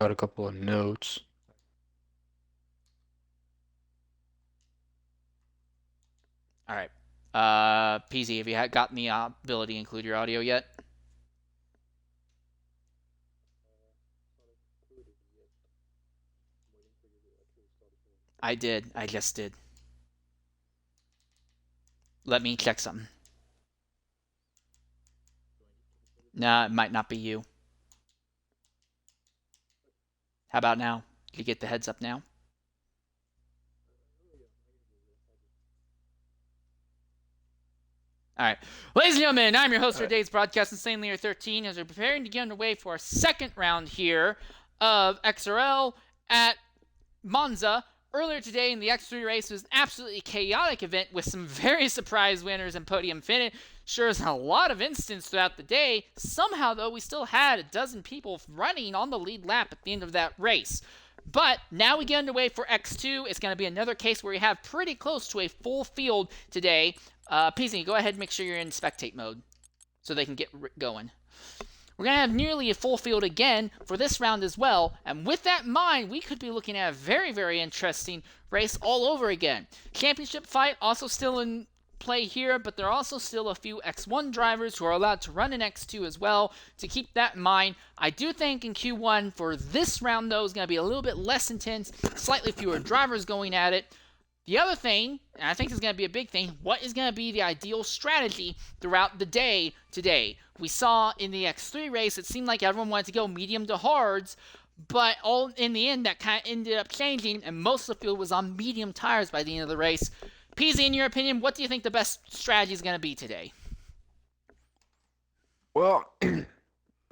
got a couple of notes. All right. PZ, have you gotten the ability to include your audio yet? I did. I just did. Let me check something. Nah, it might not be you. How about now? Did you get the heads up now? All right. Ladies and gentlemen, I'm your host for Alright. today's broadcast, Insane Leader 13, as we're preparing to get underway for our second round here of XRL at Monza. Earlier today in the X3 race was an absolutely chaotic event with some very surprise winners and podium finishers in a lot of instances throughout the day. Somehow, though, we still had a dozen people running on the lead lap at the end of that race. But now we get underway for X2. It's going to be another case where we have pretty close to a full field today. PZ, go ahead and make sure you're in spectate mode so they can get going. We're going to have nearly a full field again for this round as well, and with that in mind, we could be looking at a very, very interesting race all over again. Championship fight also still in play here, but there are also still a few X1 drivers who are allowed to run in X2 as well, to keep that in mind. I do think in Q1 for this round, though, is going to be a little bit less intense, slightly fewer drivers going at it. The other thing, and I think this is going to be a big thing, what is going to be the ideal strategy throughout the day today? We saw in the X3 race, it seemed like everyone wanted to go medium to hards, but all in the end, that kind of ended up changing, and most of the field was on medium tires by the end of the race. PZ, in your opinion, what do you think the best strategy is going to be today? Well,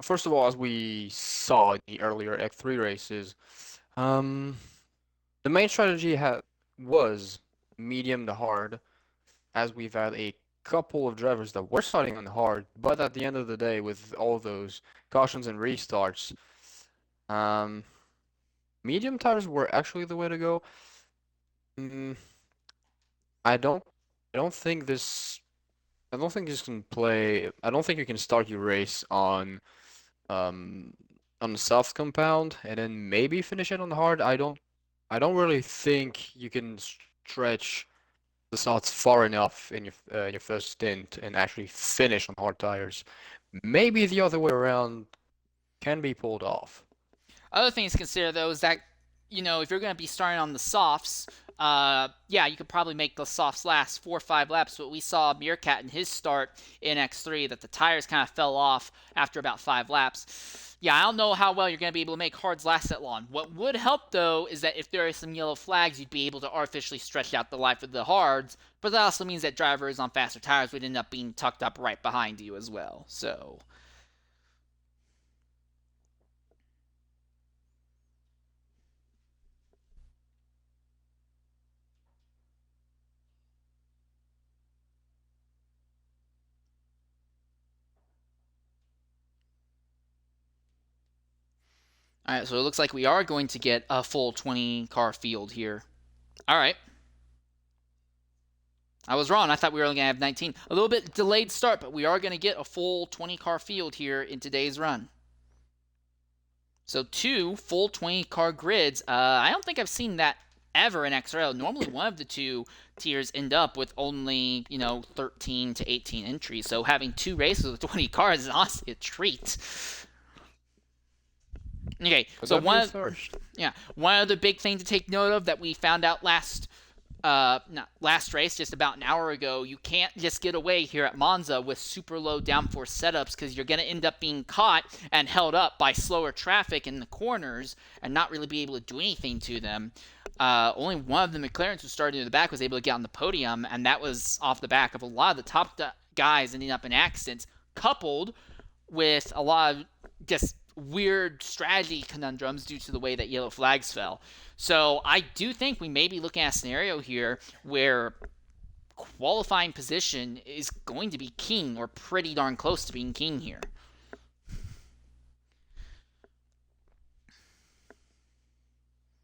first of all, as we saw in the earlier X3 races, um, the main strategy was medium to hard, as we've had a couple of drivers that were starting on hard, but at the end of the day, with all those cautions and restarts, um, medium tires were actually the way to go. Mm, I don't, I don't think this, I don't think this can play. I don't think you can start your race um, on the soft compound and then maybe finish it on the hard. I don't really think you can stretch the softs far enough in your first stint and actually finish on hard tires. Maybe the other way around can be pulled off. Other things to consider though is that if you're going to be starting on the softs, yeah, you could probably make the softs last 4 or 5 laps. But we saw Meerkat in his start in X3 that the tires kind of fell off after about 5 laps. Yeah, I don't know how well you're going to be able to make hards last that long. What would help though is that if there are some yellow flags, you'd be able to artificially stretch out the life of the hards. But that also means that drivers on faster tires would end up being tucked up right behind you as well. So all right, so it looks like we are going to get a full 20 car field here. All right. I was wrong. I thought we were only going to have 19. A little bit delayed start, but we are going to get a full 20 car field here in today's run. So 2 full 20 car grids. I don't think I've seen that ever in XRL. Normally one of the two tiers end up with only, 13 to 18 entries. So having 2 races with 20 cars is honestly a treat. Okay, Could so that be a first? one other big thing to take note of that we found out not last race, just about an hour ago, you can't just get away here at Monza with super low downforce setups because you're going to end up being caught and held up by slower traffic in the corners and not really be able to do anything to them. Only one of the McLarens who started in the back was able to get on the podium, and that was off the back of a lot of the top guys ending up in accidents, coupled with a lot of just weird strategy conundrums due to the way that yellow flags fell. So I do think we may be looking at a scenario here where qualifying position is going to be king or pretty darn close to being king here.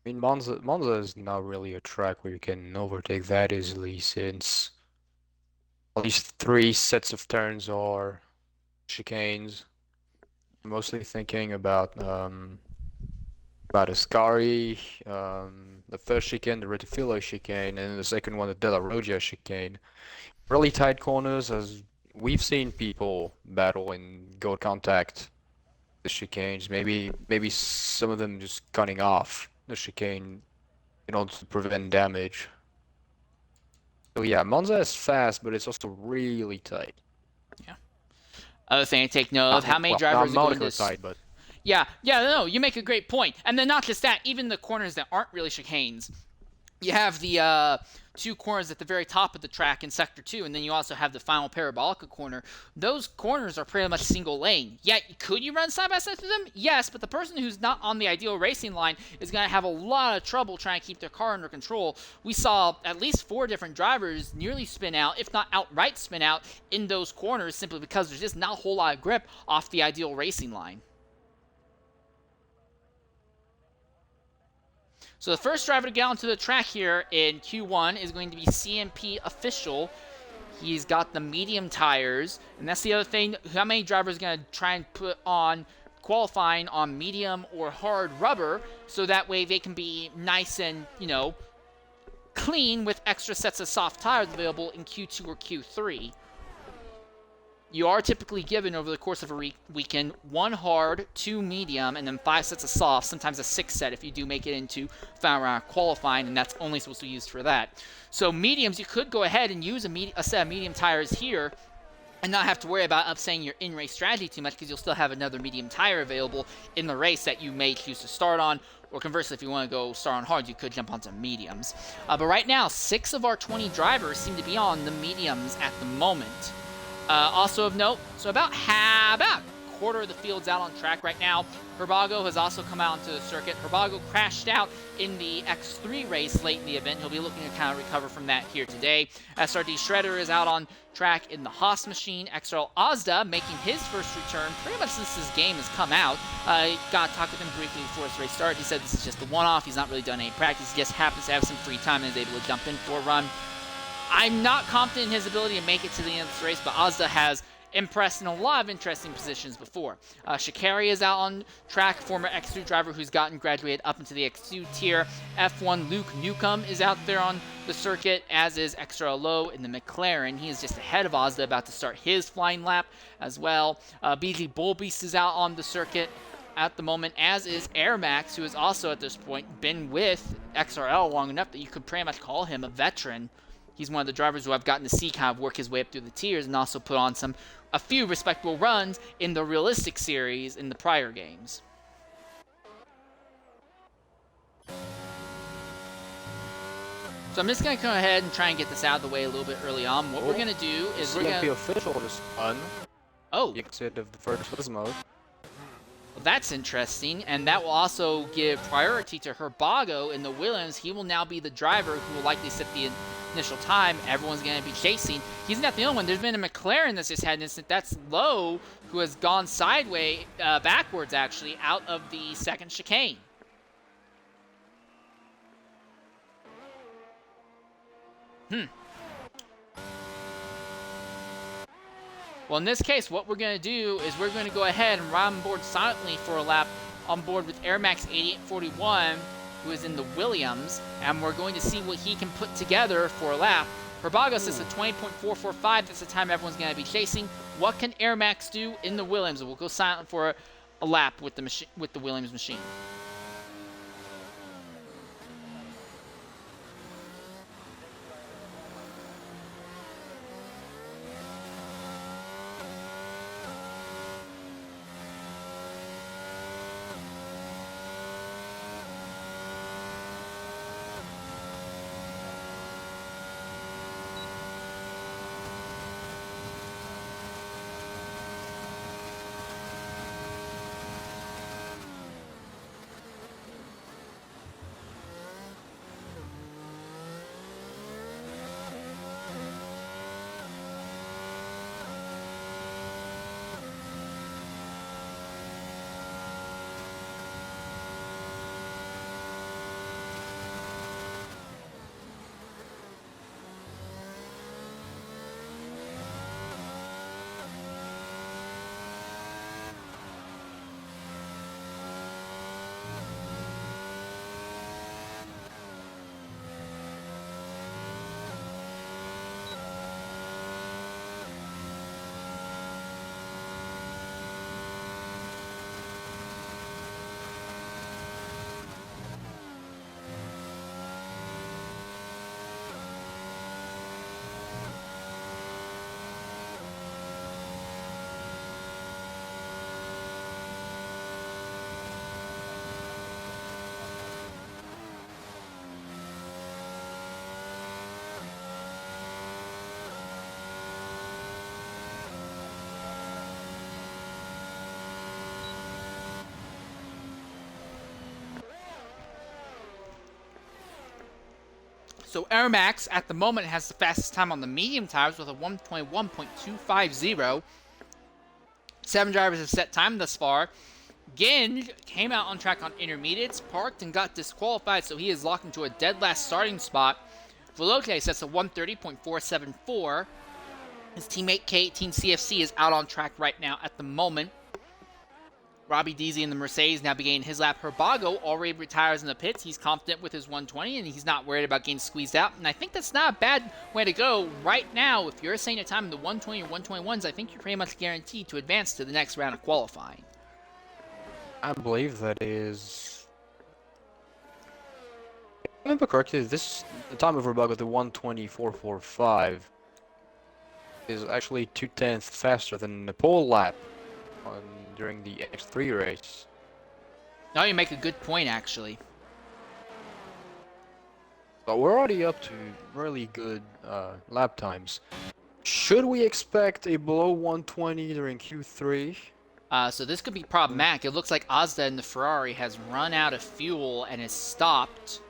I mean, Monza is not really a track where you can overtake that easily since at least three sets of turns are chicanes. I'm mostly thinking about about Ascari, the first chicane, the Retifilo chicane, and the second one, the Della Roggia chicane. Really tight corners, as we've seen people battle in gold contact the chicanes. Maybe some of them just cutting off the chicane in order to prevent damage. So yeah, Monza is fast, but it's also really tight. Yeah. Other thing to take note of: how many Well, drivers not are going Monaco to? tight, but Yeah, no, you make a great point. And then not just that, even the corners that aren't really chicanes. You have the two corners at the very top of the track in Sector 2, and then you also have the final Parabolica corner. Those corners are pretty much single lane. Yet, could you run side-by-side through them? Yes, but the person who's not on the ideal racing line is going to have a lot of trouble trying to keep their car under control. We saw at least 4 different drivers nearly spin out, if not outright spin out, in those corners simply because there's just not a whole lot of grip off the ideal racing line. So the first driver to get onto the track here in Q1 is going to be CMP Official. He's got the medium tires, and that's the other thing. How many drivers are going to try and put on qualifying on medium or hard rubber, so that way they can be nice and, clean with extra sets of soft tires available in Q2 or Q3. You are typically given over the course of a weekend 1 hard, 2 medium, and then 5 sets of soft, sometimes a 6 set if you do make it into final round qualifying, and that's only supposed to be used for that. So mediums, you could go ahead and use a set of medium tires here and not have to worry about upsetting your in-race strategy too much, because you'll still have another medium tire available in the race that you may choose to start on. Or conversely, if you want to go start on hard, you could jump onto mediums. But right now, 6 of our 20 drivers seem to be on the mediums at the moment. Also of note, so about a quarter of the field's out on track right now. Herbago has also come out into the circuit. Herbago crashed out in the X3 race late in the event. He'll be looking to kind of recover from that here today. SRD Shredder is out on track in the Haas machine. XRL Ozda making his first return pretty much since this game has come out. Got to talk with him briefly before this race started. He said this is just a one-off. He's not really done any practice. He just happens to have some free time and is able to jump in for a run. I'm not confident in his ability to make it to the end of this race, but Ozda has impressed in a lot of interesting positions before. Shikari is out on track, former X2 driver who's gotten graduated up into the X2 tier. F1 Luke Newcomb is out there on the circuit, as is Extra Low in the McLaren. He is just ahead of Ozda, about to start his flying lap as well. BG Bullbeast is out on the circuit at the moment, as is Airmax, who has also at this point been with XRL long enough that you could pretty much call him a veteran. He's one of the drivers who I've gotten to see kind of work his way up through the tiers and also put on a few respectable runs in the realistic series in the prior games. So I'm just going to go ahead and try and get this out of the way a little bit early on. What we're going to do is we're going to... official just spun. Oh. The exit of the first mode. Well, that's interesting, and that will also give priority to Herbago in the Williams. He will now be the driver who will likely set the initial time everyone's going to be chasing. He's not the only one. There's been a McLaren that's just had an incident. That's Lowe, who has gone sideways, backwards actually, out of the second chicane. Well, in this case, what we're going to do is we're going to go ahead and ride on board silently for a lap on board with Airmax 8841, who is in the Williams, and we're going to see what he can put together for a lap. Herbago says a 20.445. That's the time everyone's going to be chasing. What can Airmax do in the Williams? We'll go silent for a lap with the Williams machine. So Air Max at the moment has the fastest time on the medium tires with a 1:21.250. 7 drivers have set time thus far. Ginn came out on track on intermediates, parked, and got disqualified, so he is locked into a dead last starting spot. Velote sets a 1:30.474. His teammate K18 CFC is out on track right now at the moment. Robbie Deasy in the Mercedes now beginning his lap. Herbago already retires in the pits. He's confident with his 120, and he's not worried about getting squeezed out. And I think that's not a bad way to go right now. If you're saying a time in the 120 or 121s, I think you're pretty much guaranteed to advance to the next round of qualifying. I believe that is. If I remember correctly, the time of Herbago, the 1:24.45, is actually 2/10 faster than the pole lap during the X3 race. Now you make a good point, actually. But we're already up to really good lap times. Should we expect a below 120 during Q3? So this could be problematic. It looks like Ozda in the Ferrari has run out of fuel and is stopped.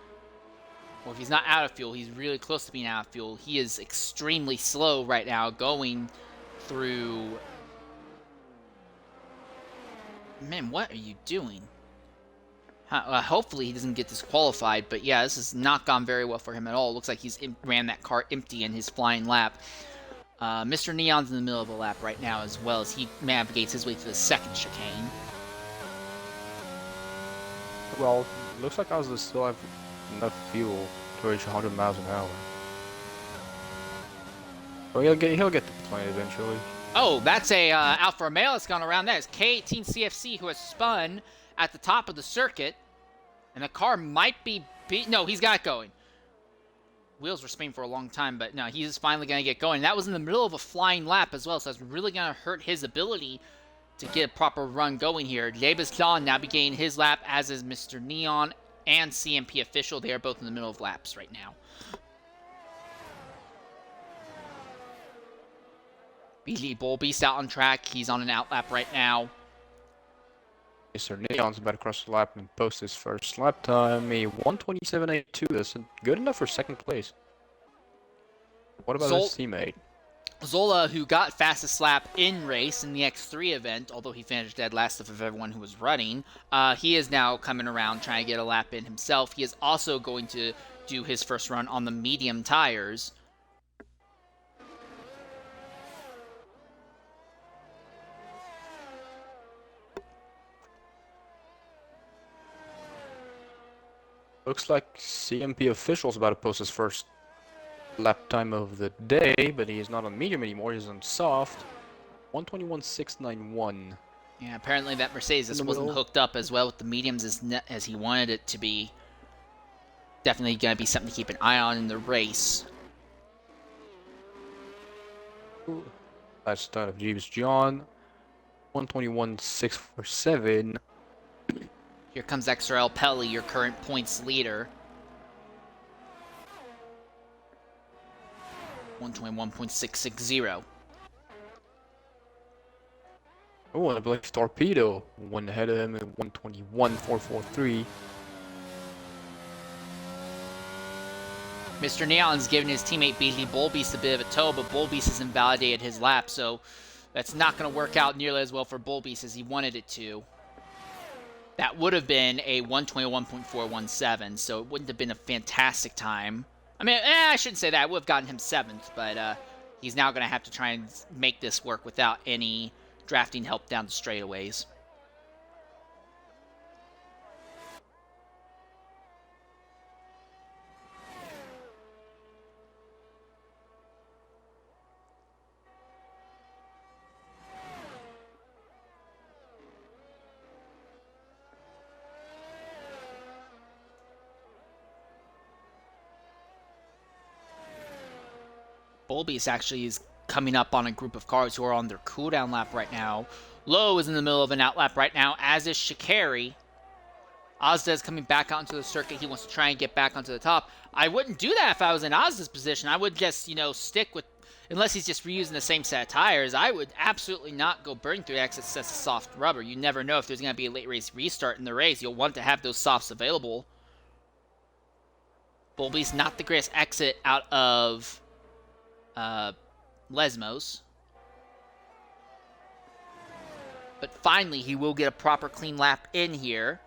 Or if he's not out of fuel, he's really close to being out of fuel. He is extremely slow right now going through... Man, what are you doing? Hopefully he doesn't get disqualified, but yeah, this has not gone very well for him at all. Looks like he's ran that car empty in his flying lap. Mr. Neon's in the middle of a lap right now as well as he navigates his way to the second chicane. Well, looks like I still have enough fuel to reach 100 miles an hour. So he'll get to the plane eventually. Oh, that's a Alfa Romeo that's gone around that. It's K18 CFC who has spun at the top of the circuit. And the car might be... No, he's got it going. Wheels were spinning for a long time, but no, he's finally going to get going. That was in the middle of a flying lap as well, so that's really going to hurt his ability to get a proper run going here. Davis John now beginning his lap, as is Mr. Neon and CMP Official. They are both in the middle of laps right now. BG Bullbeast out on track. He's on an out lap right now. Mr. Neon's about to cross the lap and post his first lap time, a 1:27.82. That's good enough for second place. What about his teammate? Zola, who got fastest lap in race in the X3 event, although he finished dead last of everyone who was running, he is now coming around trying to get a lap in himself. He is also going to do his first run on the medium tires. Looks like CMP Official's about to post his first lap time of the day, but he is not on medium anymore, he's on soft. 1:21.691. Yeah, apparently that Mercedes wasn't hooked up as well with the mediums as he wanted it to be. Definitely going to be something to keep an eye on in the race. Last start of Jeeves John. 1:21.647. Here comes XRL Pelly, your current points leader. 1:21.660. Oh, and I believe Torpedo went ahead of him at 1:21.443. Mr. Neon's giving his teammate BG Bullbeast a bit of a tow, but Bullbeast has invalidated his lap, so that's not going to work out nearly as well for Bullbeast as he wanted it to. That would have been a 1:21.417, so it wouldn't have been a fantastic time. I mean, I shouldn't say that. I would have gotten him 7th, but he's now going to have to try and make this work without any drafting help down the straightaways. Bullbeast actually is coming up on a group of cars who are on their cooldown lap right now. Lowe is in the middle of an out lap right now, as is Shikari. Ozda is coming back onto the circuit. He wants to try and get back onto the top. I wouldn't do that if I was in Ozda's position. I would just, stick with, unless he's just reusing the same set of tires, I would absolutely not go burning through excess sets of soft rubber. You never know if there's going to be a late race restart in the race. You'll want to have those softs available. Bulby's not the greatest exit out of Lesmos. But finally, he will get a proper clean lap in here.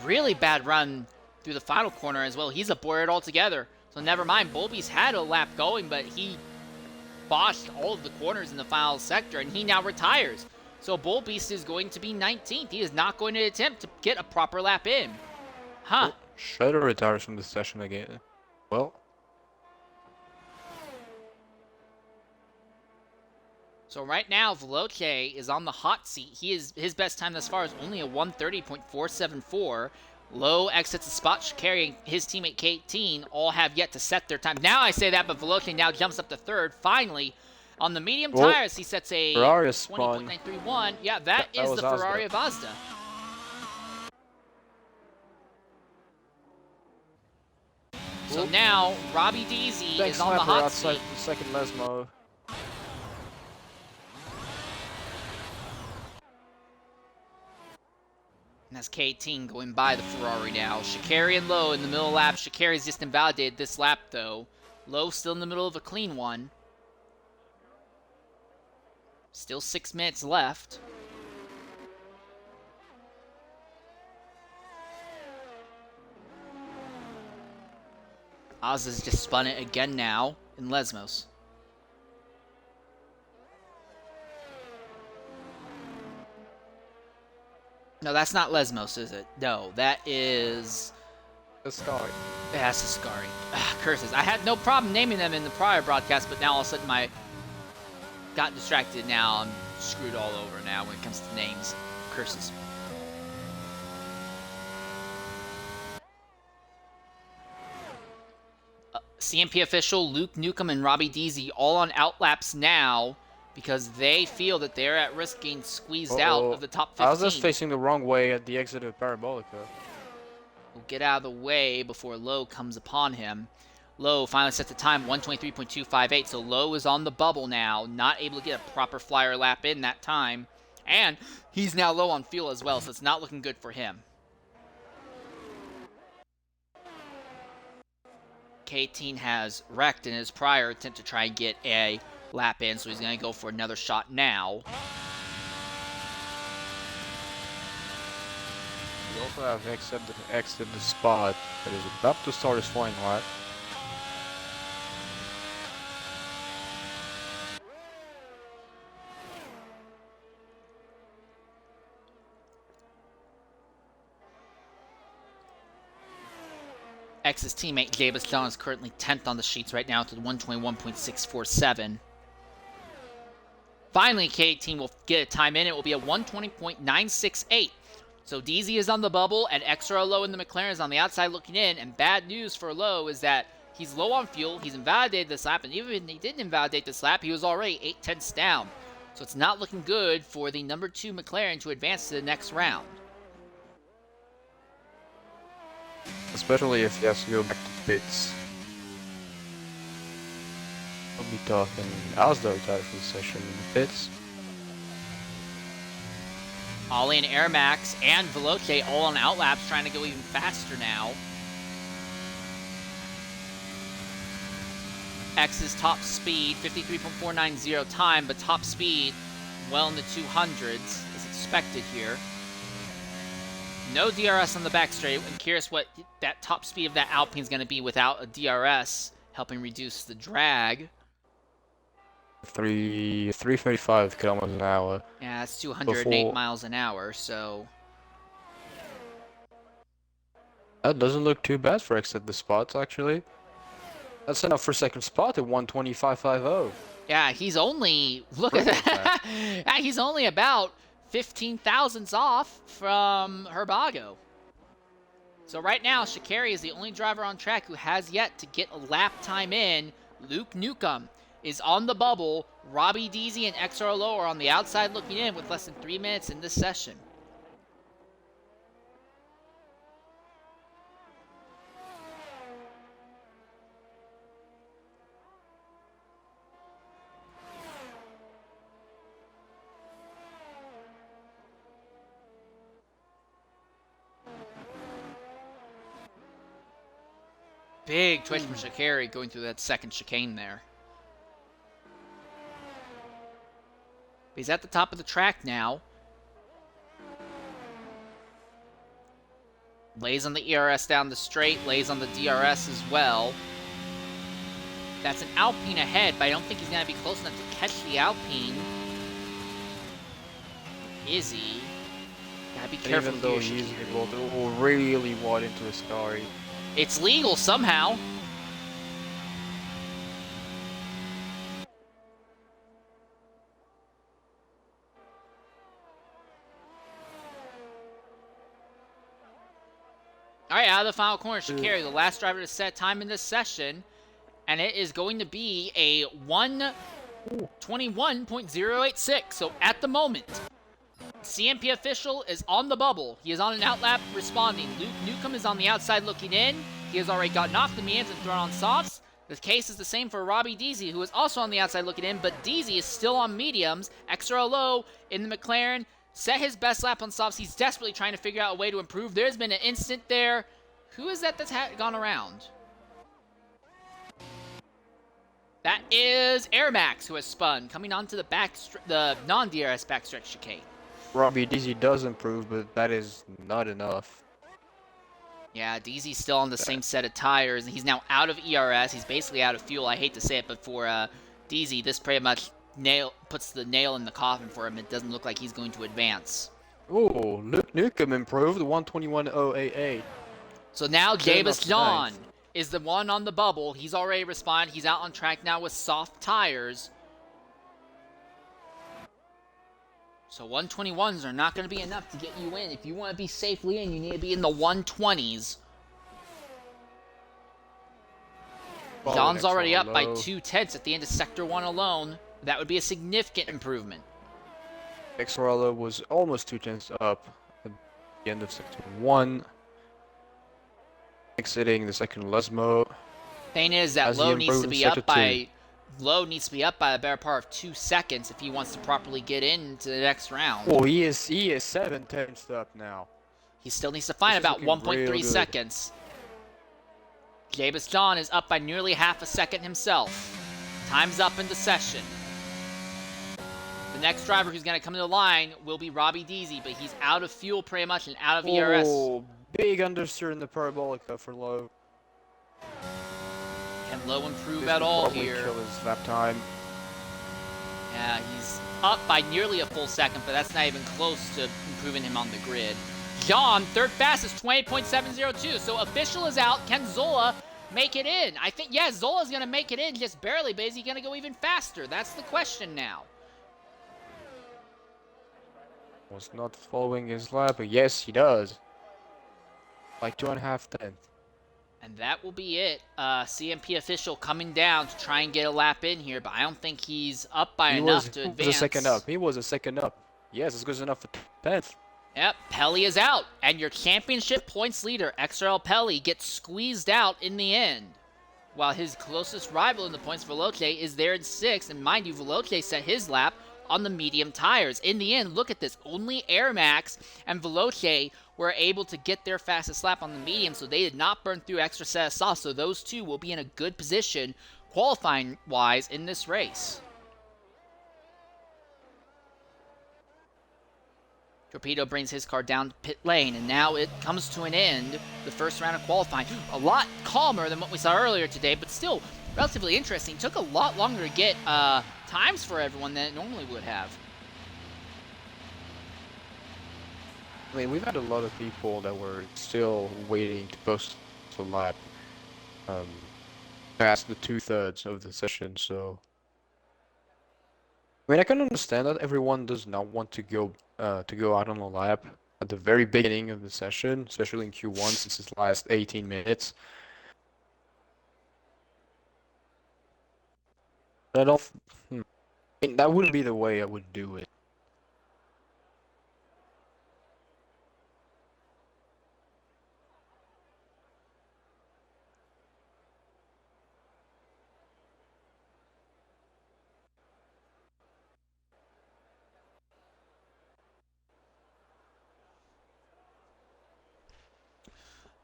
Really bad run through the final corner as well. He's aborted altogether. So never mind, Bulby's had a lap going, but he botched all of the corners in the final sector, and he now retires. So Bullbeast is going to be 19th. He is not going to attempt to get a proper lap in. Huh. Shredder retires from the session again. Well. So right now, Veloce is on the hot seat. His best time thus far is only a 1:30.474. Lowe exits the spot. Shikari and his teammate K18 all have yet to set their time. Now I say that, but Veloce now jumps up to third. Finally, on the medium tires, he sets a 20.931. Yeah, that is the Ferrari of Azda. So now, Robbie Deasy is on the hot seat. Second Lesmo. And that's K18 going by the Ferrari now. Shikari and Lowe in the middle lap. Shikari's just invalidated this lap, though. Lowe still in the middle of a clean one. Still 6 minutes left. Oz has just spun it again now in Lesmos. No, that's not Lesmos, is it? No, that is... Ascari. Yeah, that's Ascari. Curses. I had no problem naming them in the prior broadcast, but now all of a sudden my... got distracted now. I'm screwed all over now when it comes to names. Curses. CMP official Luke Newcomb and Robbie Deasy all on outlaps now because they feel that they're at risk getting squeezed out of the top 15. I was just facing the wrong way at the exit of Parabolica. Will get out of the way before Lowe comes upon him. Lowe finally sets the time, 1:23.258, so Lowe is on the bubble now, not able to get a proper flyer lap in that time. And he's now low on fuel as well, so it's not looking good for him. K18 has wrecked in his prior attempt to try and get a lap in, so he's going to go for another shot now. We also have exited the spot that is about to start his flying lap. X's teammate Jabez John is currently 10th on the sheets right now to 121.647. Finally, K18 will get a time in. It will be a 120.968. So Deasy is on the bubble, and extra low in the McLaren is on the outside looking in. And bad news for Lowe is that he's low on fuel. He's invalidated this lap, and even if he didn't invalidate this lap, he was already 8/10ths down. So it's not looking good for the number 2 McLaren to advance to the next round. Especially if he has to go back to pits. We'll be talking Asda retired for the session in the pits. Ollie and Air Max and Veloce all on outlaps trying to go even faster now. X's top speed, 53.490 time, but top speed well in the 200s as expected here. No DRS on the back straight. I'm curious what that top speed of that Alpine is going to be without a DRS, helping reduce the drag. 335 kilometers an hour. Yeah, that's 208 miles an hour, so... That doesn't look too bad for exit the spots, actually. That's enough for second spot at 125.50. Yeah, he's only... Look at that! Yeah, he's only about 15 thousandths off from Herbago. So right now, Shikari is the only driver on track who has yet to get a lap time in. Luke Newcomb is on the bubble. Robbie Deasy and XR Lowe are on the outside looking in with less than 3 minutes in this session. Big twitch from Sha'Carri going through that second chicane there. He's at the top of the track now. Lays on the ERS down the straight, lays on the DRS as well. That's an Alpine ahead, but I don't think he's going to be close enough to catch the Alpine. Is he? Gotta be careful. Even though he's able to really wide into his car. It's legal somehow. All right, out of the final corner, Sha'Carri, the last driver to set time in this session, and it is going to be a 1:21.086. So at the moment, CMP official is on the bubble. He is on an outlap responding. Luke Newcomb is on the outside looking in. He has already gotten off the mediums and thrown on softs. The case is the same for Robbie Deasy, who is also on the outside looking in, but Deasy is still on mediums. XRL low in the McLaren. Set his best lap on softs. He's desperately trying to figure out a way to improve. There's been an instant there. Who is that that's gone around? That is Air Max, who has spun, coming onto the non-DRS backstretch chicane. Robbie Deasy does improve, but that is not enough. Yeah, Deasy's still on the same set of tires, and he's now out of ERS. He's basically out of fuel. I hate to say it, but for Deasy, this pretty much puts the nail in the coffin for him. It doesn't look like he's going to advance. Oh, Luke Newcomb improved, 1:21.088. So now Davis John is the one on the bubble. He's already responded. He's out on track now with soft tires. So 121s are not going to be enough to get you in. If you want to be safely in, you need to be in the 120s. John's already up by 2/10 at the end of Sector 1 alone. That would be a significant improvement. XRL was almost 2/10 up at the end of Sector 1. Exiting the second Lesmo. Thing is that Lowe needs to be up by a better part of 2 seconds if he wants to properly get into the next round. Oh, he is 7/10 up now. He still needs to find about 1.3 seconds. Davis John is up by nearly half a second himself. Time's up in the session. The next driver who's going to come to the line will be Robbie Deasy, but he's out of fuel pretty much and out of ERS. Oh, big understeer in the Parabolica for Lowe. Can Lowe improve at all here? Kill his lap time. Yeah, he's up by nearly a full second, but that's not even close to improving him on the grid. John, third fastest, 28.702. So official is out. Can Zola make it in? I think, yeah, Zola's going to make it in just barely, but is he going to go even faster? That's the question now. Was not following his lap, but yes, he does. Like 2.5 tenths. And that will be it. CMP official coming down to try and get a lap in here, but I don't think he's up by enough to advance. He was a second up. He was a second up. Yes, it's good enough for 10th. Yep, Pelly is out, and your championship points leader, XRL Pelly, gets squeezed out in the end. While his closest rival in the points, Veloce, is there in 6th, and mind you, Veloce set his lap on the medium tires. In the end, look at this, only Air Max and Veloce were able to get their fastest lap on the medium, so they did not burn through extra set of sauce, so those two will be in a good position qualifying-wise in this race. Torpedo brings his car down to pit lane, and now it comes to an end, the first round of qualifying. A lot calmer than what we saw earlier today, but still relatively interesting. Took a lot longer to get times for everyone than it normally would have. I mean, we've had a lot of people that were still waiting to post the lap past the 2/3 of the session, so... I mean, I can understand that everyone does not want to go out on a lap at the very beginning of the session, especially in Q1 since it's last 18 minutes. I don't... I mean, that wouldn't be the way I would do it.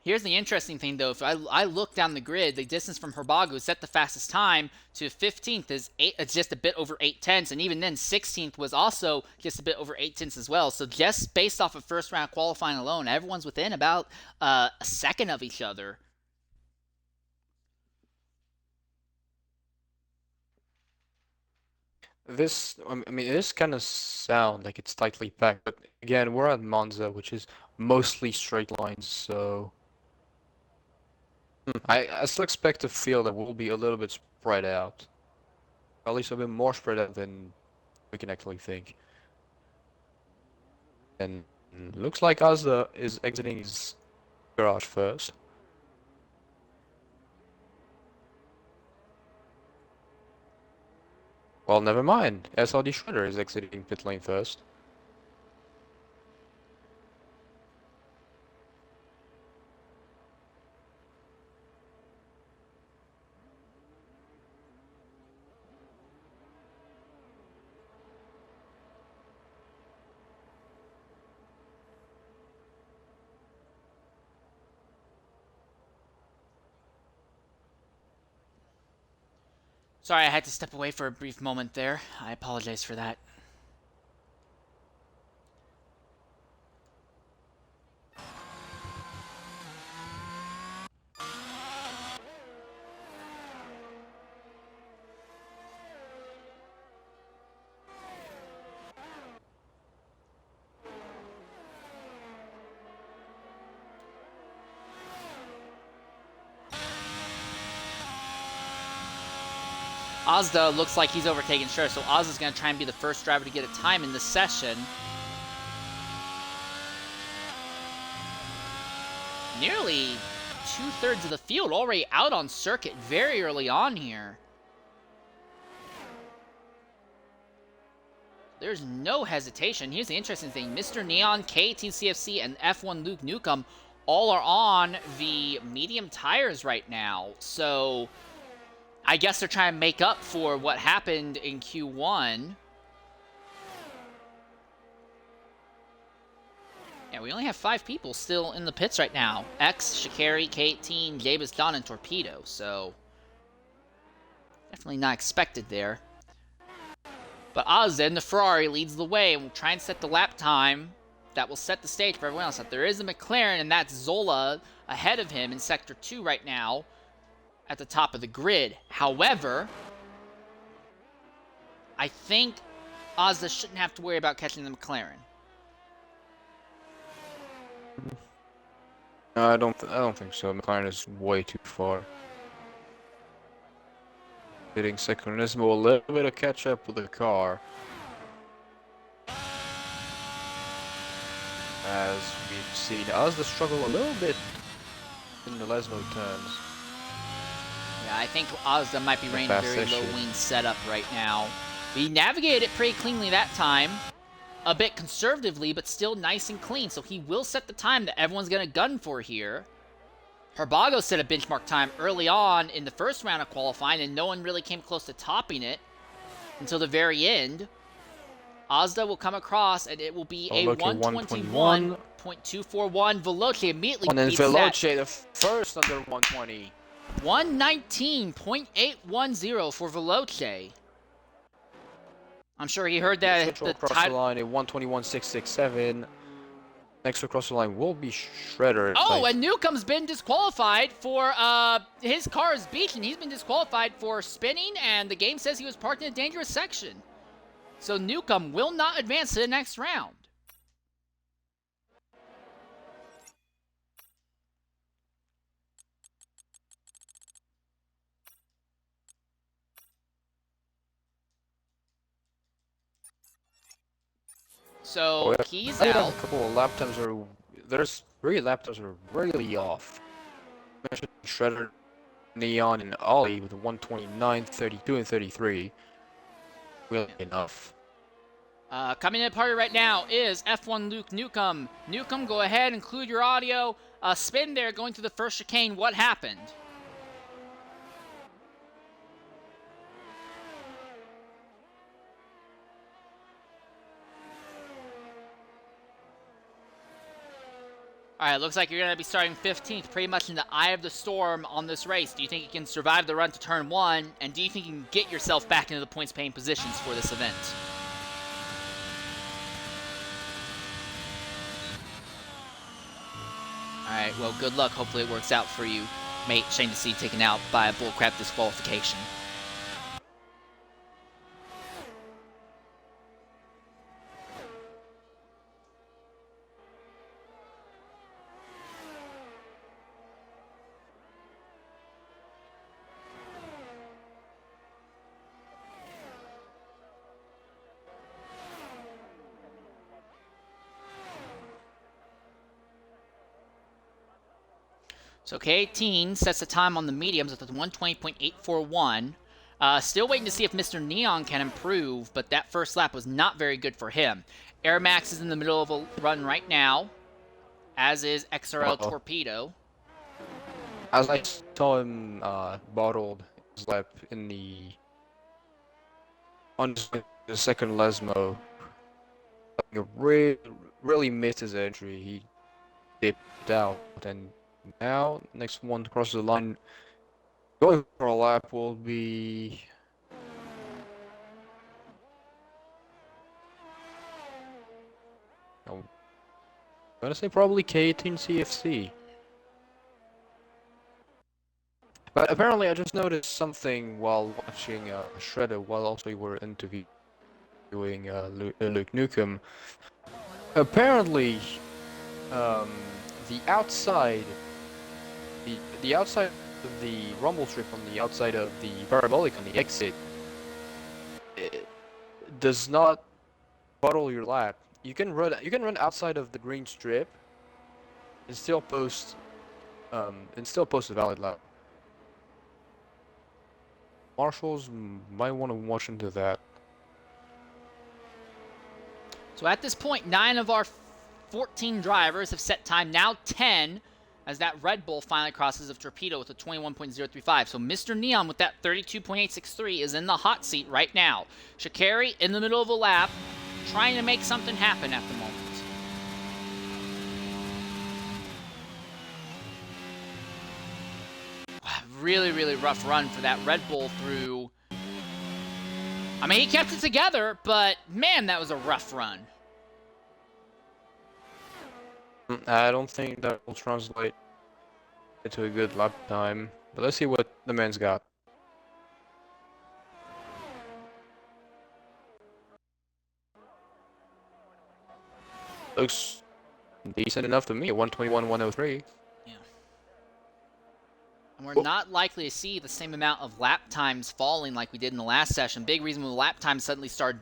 Here's the interesting thing, though. If I look down the grid, the distance from Herbago set the fastest time to 15th is it's just a bit over 8 tenths, and even then 16th was also just a bit over 8 tenths as well. So just based off of first round qualifying alone, everyone's within about a second of each other. I mean, this kind of sound like it's tightly packed, but again, we're at Monza, which is mostly straight lines, so I still expect to feel that we'll be a little bit spread out. At least a bit more spread out than we can actually think. And looks like Azda is exiting his garage first. Well, never mind. SRD Shredder is exiting pit lane first. Sorry, I had to step away for a brief moment there. I apologize for that. Azda looks like he's overtaken Shredder, so Azda's going to try and be the first driver to get a time in this session. Nearly 2/3 of the field already out on circuit very early on here. There's no hesitation. Here's the interesting thing. Mr. Neon, K18 CFC, and F1 Luke Newcomb all are on the medium tires right now. So I guess they're trying to make up for what happened in Q1. Yeah, we only have 5 people still in the pits right now. X, Shikari, K18, Jabez, Don, and Torpedo. So definitely not expected there. But Azda in the Ferrari leads the way and will try and set the lap time that will set the stage for everyone else. There is a McLaren, and that's Zola ahead of him in Sector 2 right now at the top of the grid. However, I think Azda shouldn't have to worry about catching the McLaren. No, I don't think so. McLaren is way too far. Hitting Seconissimo a little bit of catch up with the car. As we've seen Azda struggle a little bit in the Lesmo turns. Yeah, I think Azda might be running a very low wing setup right now. He navigated it pretty cleanly that time. A bit conservatively, but still nice and clean. So he will set the time that everyone's going to gun for here. Herbago set a benchmark time early on in the first round of qualifying, and no one really came close to topping it until the very end. Azda will come across, and it will be a 121.241. Veloce immediately beats that. And then Veloce the first under 120. 119.810 for Veloce. I'm sure he heard that. Next across the line, a 121.667. Next across the line will be Shredder. Oh, and Newcomb's been disqualified for, his car is beaten. He's been disqualified for spinning, and the game says he was parked in a dangerous section. So Newcomb will not advance to the next round. So he's out. A couple of lap times there's 3 lap times are really off. Shredder, Neon, and Ollie with 129, 32, and 33. Really enough. Coming in the party right now is F1 Luke Newcomb. Newcomb, go ahead, include your audio. Spin there, going through the first chicane. What happened? All right, looks like you're going to be starting 15th, pretty much in the eye of the storm on this race. Do you think you can survive the run to turn 1, and do you think you can get yourself back into the points-paying positions for this event? All right, well, good luck. Hopefully it works out for you, mate. Shame to see you taken out by a bullcrap disqualification. So K18 sets the time on the mediums at the 120.841. Still waiting to see if Mr. Neon can improve, but that first lap was not very good for him. Air Max is in the middle of a run right now, as is XRL Torpedo. As I saw him bottled his lap in on the second Lesmo, really missed his entry. He dipped out, and now next one to cross the line, going for a lap will be. I'm gonna say probably K18 CFC. But apparently, I just noticed something while watching Shredder, while also we were interviewing Luke Nukem. Apparently, the outside of the rumble strip on the outside of the parabolic on the exit does not bottle your lap. You can run outside of the green strip and still post a valid lap. Marshals might want to watch into that. So at this point, 9 of our 14 drivers have set time, now 10, as that Red Bull finally crosses of Torpedo with a 21.035. So Mr. Neon with that 32.863 is in the hot seat right now. Sha'Carri in the middle of a lap, trying to make something happen at the moment. Really, really rough run for that Red Bull through. I mean, he kept it together, but man, that was a rough run. I don't think that will translate into a good lap time, but let's see what the man's got. Looks decent enough to me, 121.103. And we're not likely to see the same amount of lap times falling like we did in the last session. Big reason when the lap times suddenly started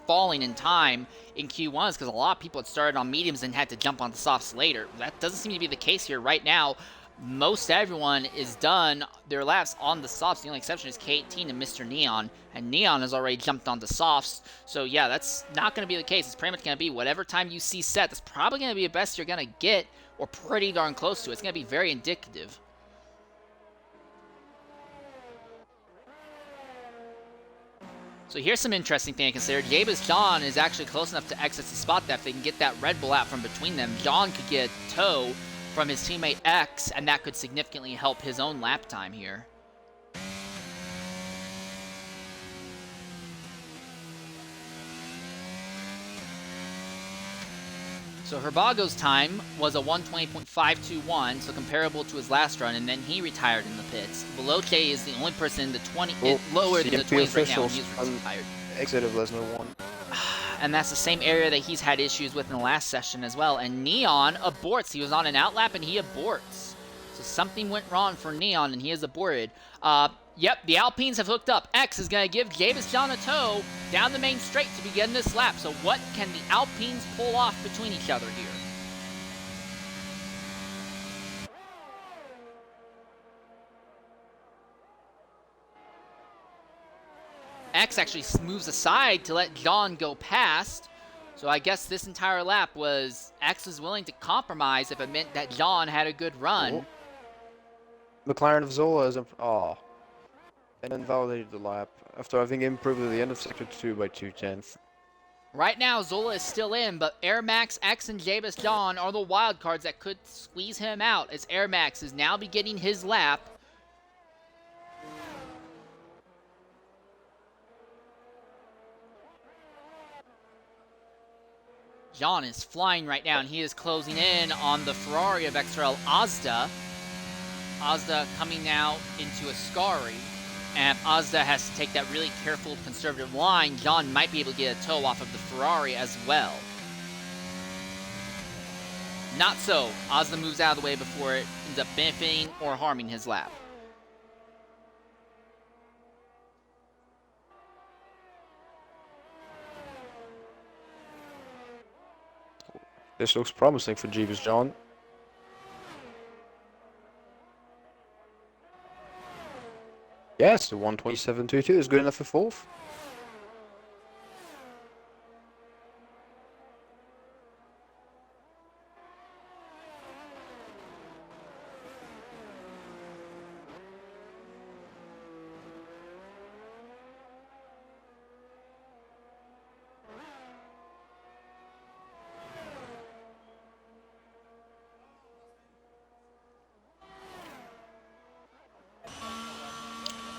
falling in time in Q1 is because a lot of people had started on mediums and had to jump on the softs later. That doesn't seem to be the case here right now. Most everyone is done their laps on the softs. The only exception is K18 and Mr. Neon, and Neon has already jumped on the softs. So yeah, that's not going to be the case. It's pretty much going to be whatever time you see set. That's probably going to be the best you're going to get, or pretty darn close to it. It's going to be very indicative. So here's some interesting thing to consider. Jabez John is actually close enough to exit the spot that if they can get that Red Bull out from between them, John could get a tow from his teammate X, and that could significantly help his own lap time here. So Herbago's time was a 120.521, so comparable to his last run, and then he retired in the pits. Veloce is the only person in the 20, lower than the 20s right now, and he's retired. Exit of Lesnar 1. And that's the same area that he's had issues with in the last session as well. And Neon aborts. He was on an outlap and he aborts. So something went wrong for Neon and he is aborted. Yep, the Alpines have hooked up. X is going to give Jabez John a tow down the main straight to begin this lap. So what can the Alpines pull off between each other here? X actually moves aside to let John go past. So I guess this entire lap was X was willing to compromise if it meant that John had a good run. Oh. McLaren of Zola is and invalidated the lap after having improved at the end of sector 2 by 0.2. Right now, Zola is still in, but Air Max, X, and Jabus Dawn are the wild cards that could squeeze him out, as Air Max is now beginning his lap. John is flying right now, and he is closing in on the Ferrari of XRL Azda. Azda coming now into Ascari. And if Azda has to take that really careful, conservative line, John might be able to get a tow off of the Ferrari as well. Not so. Azda moves out of the way before it ends up benefiting or harming his lap. This looks promising for Jeebus John. Yes, the 127.22 is good enough for fourth.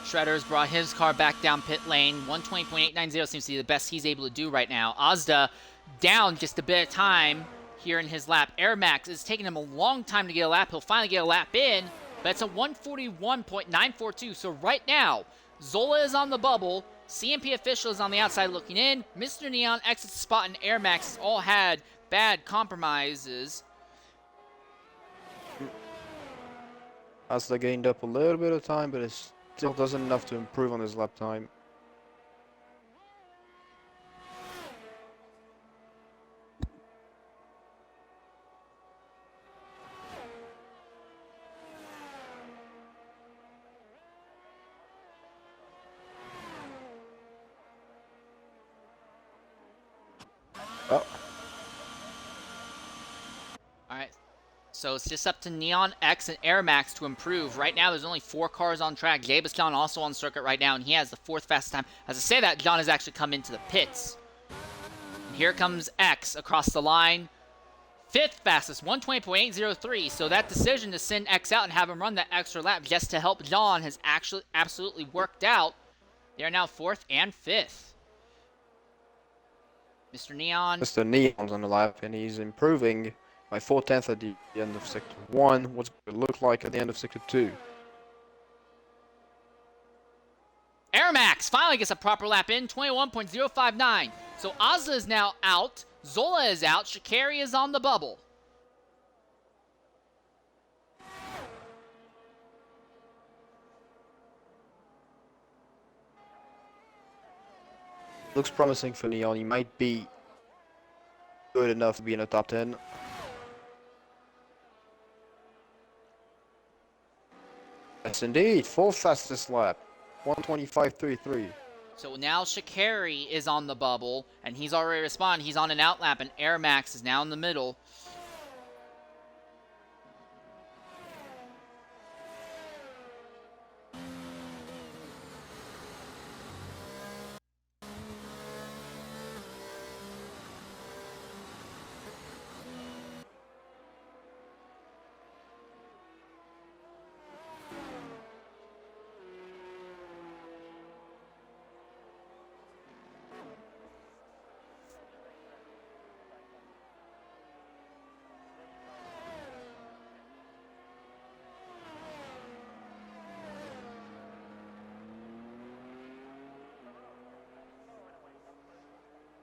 Shredder's brought his car back down pit lane. 120.890 seems to be the best he's able to do right now. Azda down just a bit of time here in his lap. Air Max is taking him a long time to get a lap. He'll finally get a lap in, but it's a 141.942. So right now, Zola is on the bubble. CMP official is on the outside looking in. Mr. Neon exits the spot, and Air Max all had bad compromises. Azda gained up a little bit of time, but it's still doesn't enough to improve on his lap time. Oh. Alright, so it's just up to Neon X and Air Max to improve. Right now, there's only 4 cars on track. Jabus John also on circuit right now, and he has the 4th fastest time. As I say that, John has actually come into the pits. And here comes X across the line. 5th fastest, 120.803. So that decision to send X out and have him run that extra lap just to help John has actually absolutely worked out. They are now 4th and 5th. Mr. Neon. Mr. Neon's on the lap, and he's improving by 4/10 at the end of Sector 1. What's it look like at the end of Sector 2? Air Max finally gets a proper lap in, 21.059. So Azda is now out. Zola is out. Shikari is on the bubble. Looks promising for Neon. He might be good enough to be in the top 10. Yes, indeed. 4th fastest lap. 125.33. So now Shikari is on the bubble, and he's already responded. He's on an out lap, and Air Max is now in the middle.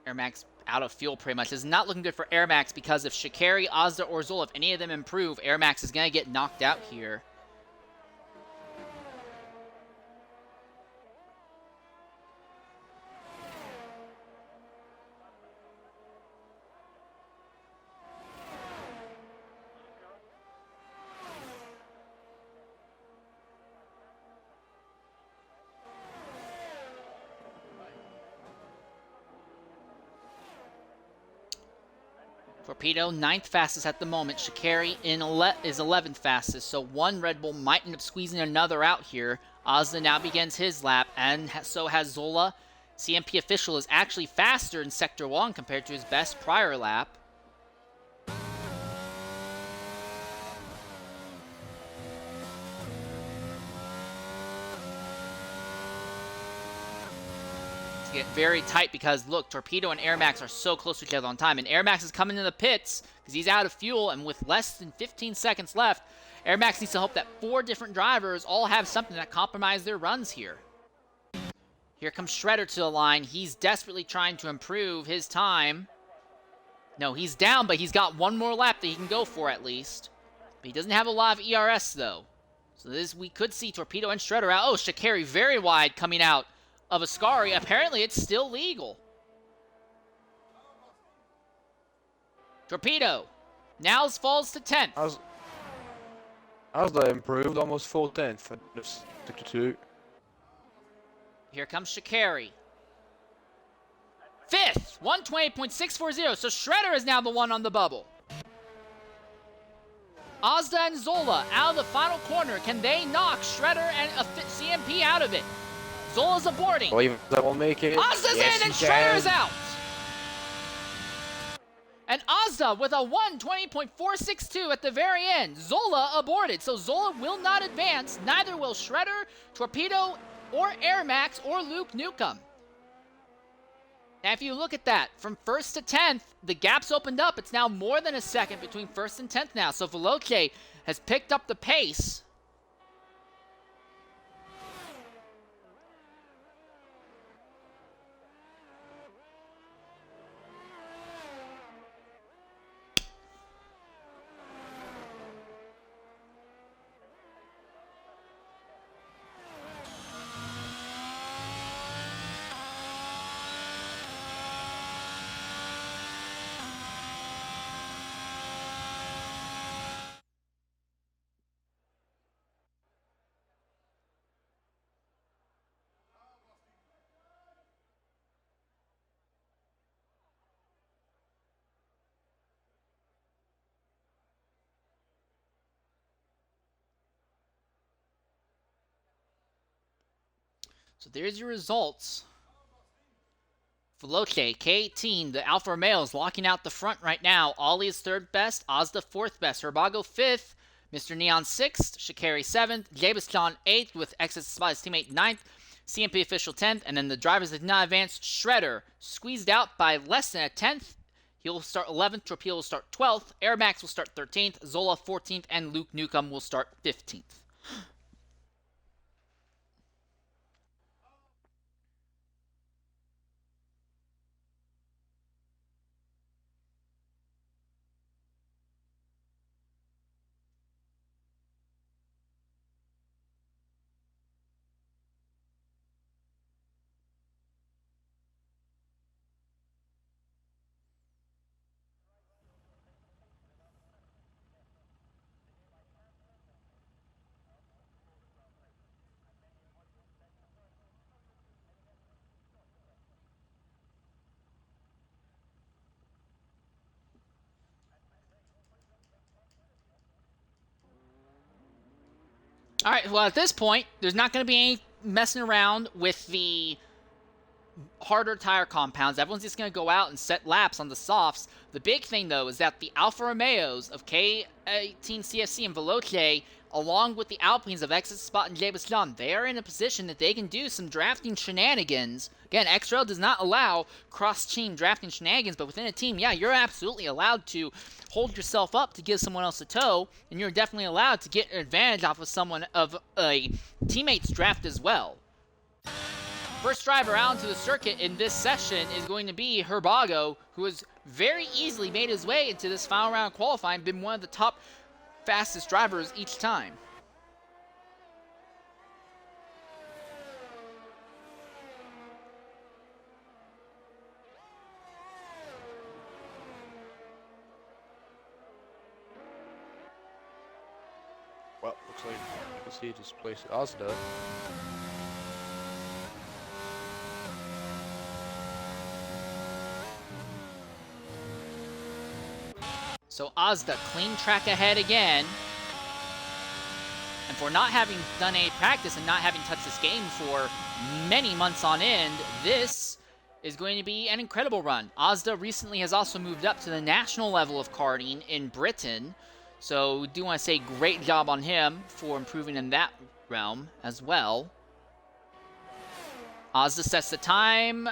Air Max out of fuel pretty much. This is not looking good for Air Max because if Shikari, Azda, or Zola, if any of them improve, Air Max is going to get knocked out here. Torpedo, 9th fastest at the moment. Shikari is 11th fastest, so one Red Bull might end up squeezing another out here. Azda now begins his lap, and so has Zola CMP Official is actually faster in Sector 1 compared to his best prior lap. It's getting very tight because, look, Torpedo and Air Max are so close to each other on time. And Air Max is coming in the pits because he's out of fuel, and with less than 15 seconds left, Air Max needs to hope that 4 different drivers all have something that compromise their runs here. Here comes Shredder to the line. He's desperately trying to improve his time. No, he's down, but he's got one more lap that he can go for at least. But he doesn't have a lot of ERS, though. So we could see Torpedo and Shredder out. Oh, Shikari very wide coming out of Ascari. Apparently, it's still legal. Torpedo now falls to 10th. Asda improved almost full 10th for this Sector 2. Here comes Shikari. 5th, 128.640. So Shredder is now the one on the bubble. Asda and Zola out of the final corner. Can they knock Shredder and CMP out of it? Zola's aborting. Well, even that won't make it. Asda's yes, in and Shredder is out. And Asda with a 120.462 at the very end. Zola aborted, so Zola will not advance. Neither will Shredder, Torpedo, or Air Max, or Luke Nukem. Now, if you look at that, from 1st to 10th, the gap's opened up. It's now more than a second between 1st and 10th now. So Veloce has picked up the pace. So there's your results. Veloce, K18, the Alfa Romeo is locking out the front right now. Ollie is 3rd best, Asda 4th best, Herbago 5th, Mr. Neon 6th, Shikari 7th, Jabiston 8th with Excess Spot his teammate 9th, CMP Official 10th, and then the drivers that did not advance, Shredder squeezed out by less than a 10th. He'll start 11th, Torpedo will start 12th, Air Max will start 13th, Zola 14th, and Luke Nukem will start 15th. All right, well, at this point, there's not going to be any messing around with the harder tire compounds. Everyone's just going to go out and set laps on the softs. The big thing, though, is that the Alfa Romeos of K18 CFC and Veloce, along with the Alpines of Excess Spot and Jabiston, they are in a position that they can do some drafting shenanigans. Again, XRL does not allow cross-team drafting shenanigans, but within a team, yeah, you're absolutely allowed to hold yourself up to give someone else a tow, and you're definitely allowed to get an advantage off of someone of a teammate's draft as well. First driver out into the circuit in this session is going to be Herbago, who has very easily made his way into this final round of qualifying, been one of the top fastest drivers each time. Well, looks like you can see it displaced Asda. So Asda, clean track ahead again. And for not having done any practice and not having touched this game for many months on end, this is going to be an incredible run. Ozda recently has also moved up to the national level of karting in Britain, so we do want to say great job on him for improving in that realm as well. Ozda sets the time.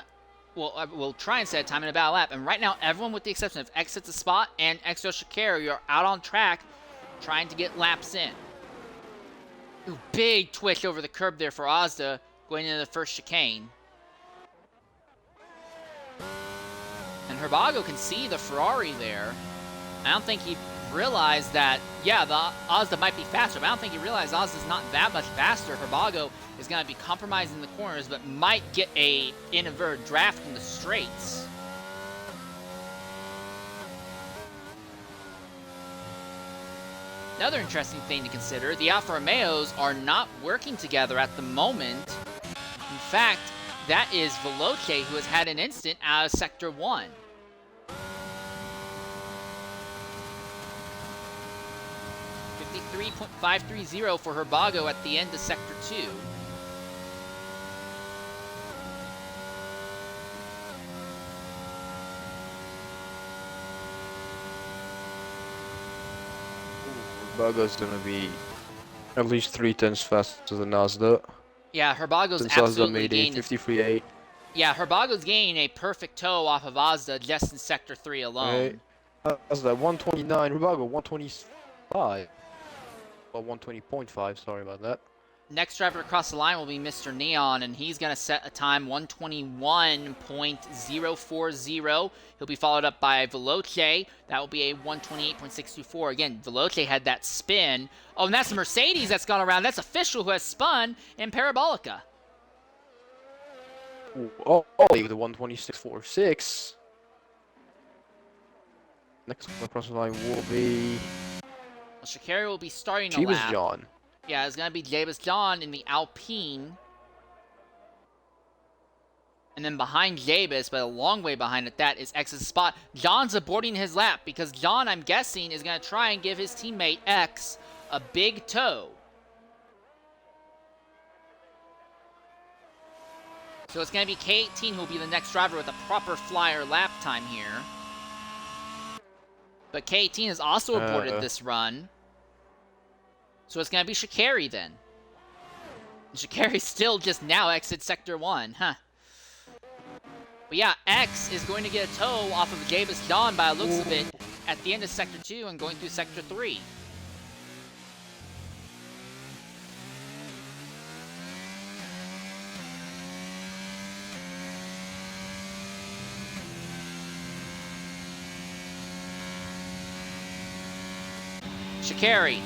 Well, we'll try and set a time in a battle lap. And right now, everyone with the exception of X at the spot and Exo Shikari are out on track trying to get laps in. Ooh, big twitch over the curb there for Ozda going into the first chicane. And Herbago can see the Ferrari there. I don't think he realized that, yeah, the Ozda might be faster, but I don't think he realized Ozda's not that much faster. Herbago is going to be compromising the corners, but might get a inverted draft in the straights. Another interesting thing to consider, the Alfa Romeos are not working together at the moment. In fact, that is Veloce, who has had an incident out of Sector 1. .530 for Herbago at the end of Sector 2. Herbago's gonna be at least 3 tenths faster than Ozda. Yeah, Herbago's Since Ozda absolutely made a gaining. 53.8. Yeah, Herbago's gaining a perfect toe off of Ozda just in Sector 3 alone. Right. Ozda 129, Herbago 125. Well, 120.5, sorry about that. Next driver across the line will be Mr. Neon, and he's going to set a time 121.040. He'll be followed up by Veloce. That will be a 128.624. Again, Veloce had that spin. Oh, and that's the Mercedes that's gone around. That's official who has spun in Parabolica. Ooh, Ollie with a 126.46. Next one across the line will be Well, Shikari will be starting a Jeebus lap. John. Yeah, it's going to be Jeebus John in the Alpine. And then behind Jeebus, but a long way behind at that, is X's spot. John's aborting his lap because John, I'm guessing, is going to try and give his teammate X a big toe. So it's going to be K18 who will be the next driver with a proper flyer lap time here. But K18 has also aborted this run. So it's going to be Shikari then. And Shikari still just now exits Sector 1, huh? But yeah, X is going to get a toe off of Jeebus John by the looks of it at the end of Sector 2 and going through Sector 3. Shikari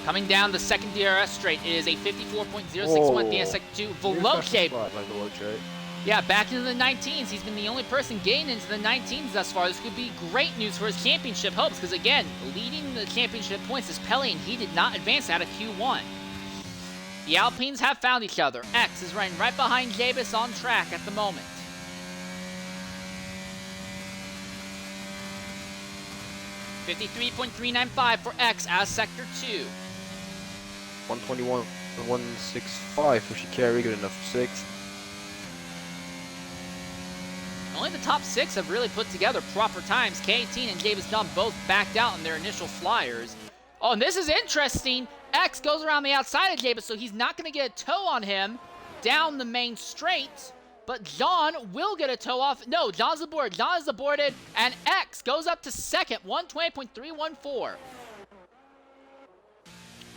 coming down the second DRS straight. It is a 54.061 at the end of Sector 2. Veloce. Yeah, back into the 19s. He's been the only person getting into the 19s thus far. This could be great news for his championship hopes because, again, leading the championship points is Pelly, and he did not advance out of Q1. The Alpines have found each other. X is running right behind Jeebus on track at the moment. .395 for X out of Sector 2. 121.165 for Shikari, good enough for 6th. Only the top 6 have really put together proper times. K18 and Jeebus John both backed out in their initial flyers. Oh, and this is interesting. X goes around the outside of Jeebus, so he's not going to get a toe on him down the main straight. But John will get a toe off. No, John's aborted. John is aborted, and X goes up to second, 120.314.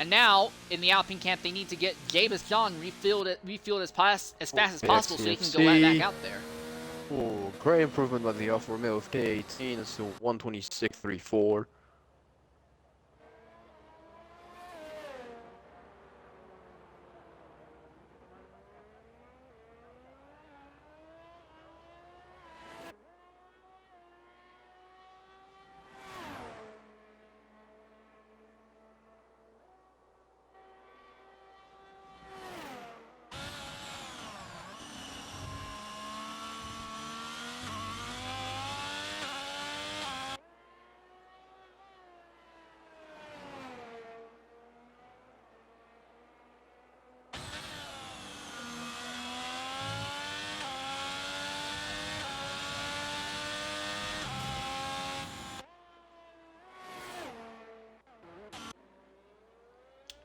And now, in the Alpine camp, they need to get Jeebus John refueled as fast as possible so he can go right back out there. Oh, great improvement by the Alfa Romeo of K18. It's still 126.34.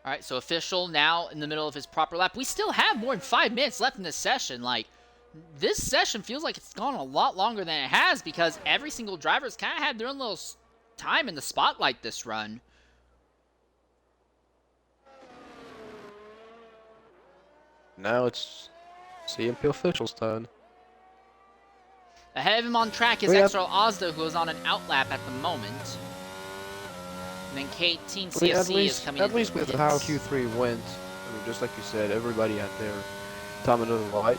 All right, so official now in the middle of his proper lap. We still have more than 5 minutes left in this session. Like, this session feels like it's gone a lot longer than it has because every single driver's kind of had their own little time in the spotlight this run. Now it's CMP official's turn. Ahead of him on track is XRL Ozda, who is on an outlap at the moment. And then K18 CFC is coming in. At least with how Q3 went, I mean, just like you said, everybody had their time under the light.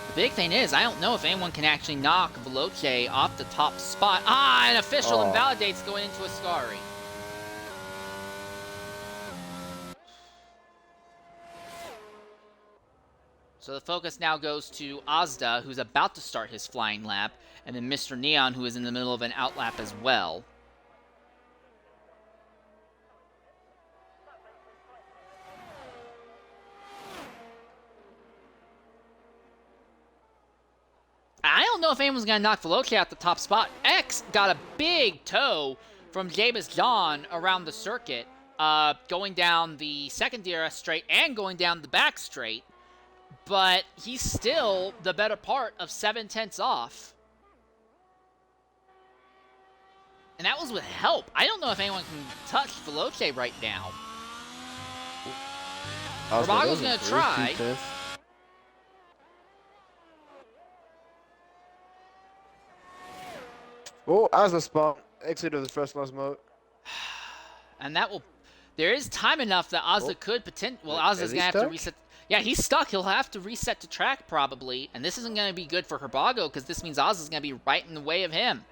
The big thing is, I don't know if anyone can actually knock Veloce off the top spot. Ah, an official invalidates going into Ascari. So the focus now goes to Ozda, who's about to start his flying lap, and then Mr. Neon, who is in the middle of an outlap as well. I don't know if anyone's going to knock Veloce out the top spot. X got a big toe from Jabez John around the circuit, going down the second DRS straight and going down the back straight. But he's still the better part of 7/10 off. And that was with help. I don't know if anyone can touch Veloce right now. Rabago's going to try. Oh, as a spot, exit of the first last mode. And that will... There is time enough that Ozda could potentially... Well, Ozda's going to have to reset... Yeah, he's stuck. He'll have to reset to track probably. And this isn't going to be good for Herbago because this means Ozda's going to be right in the way of him.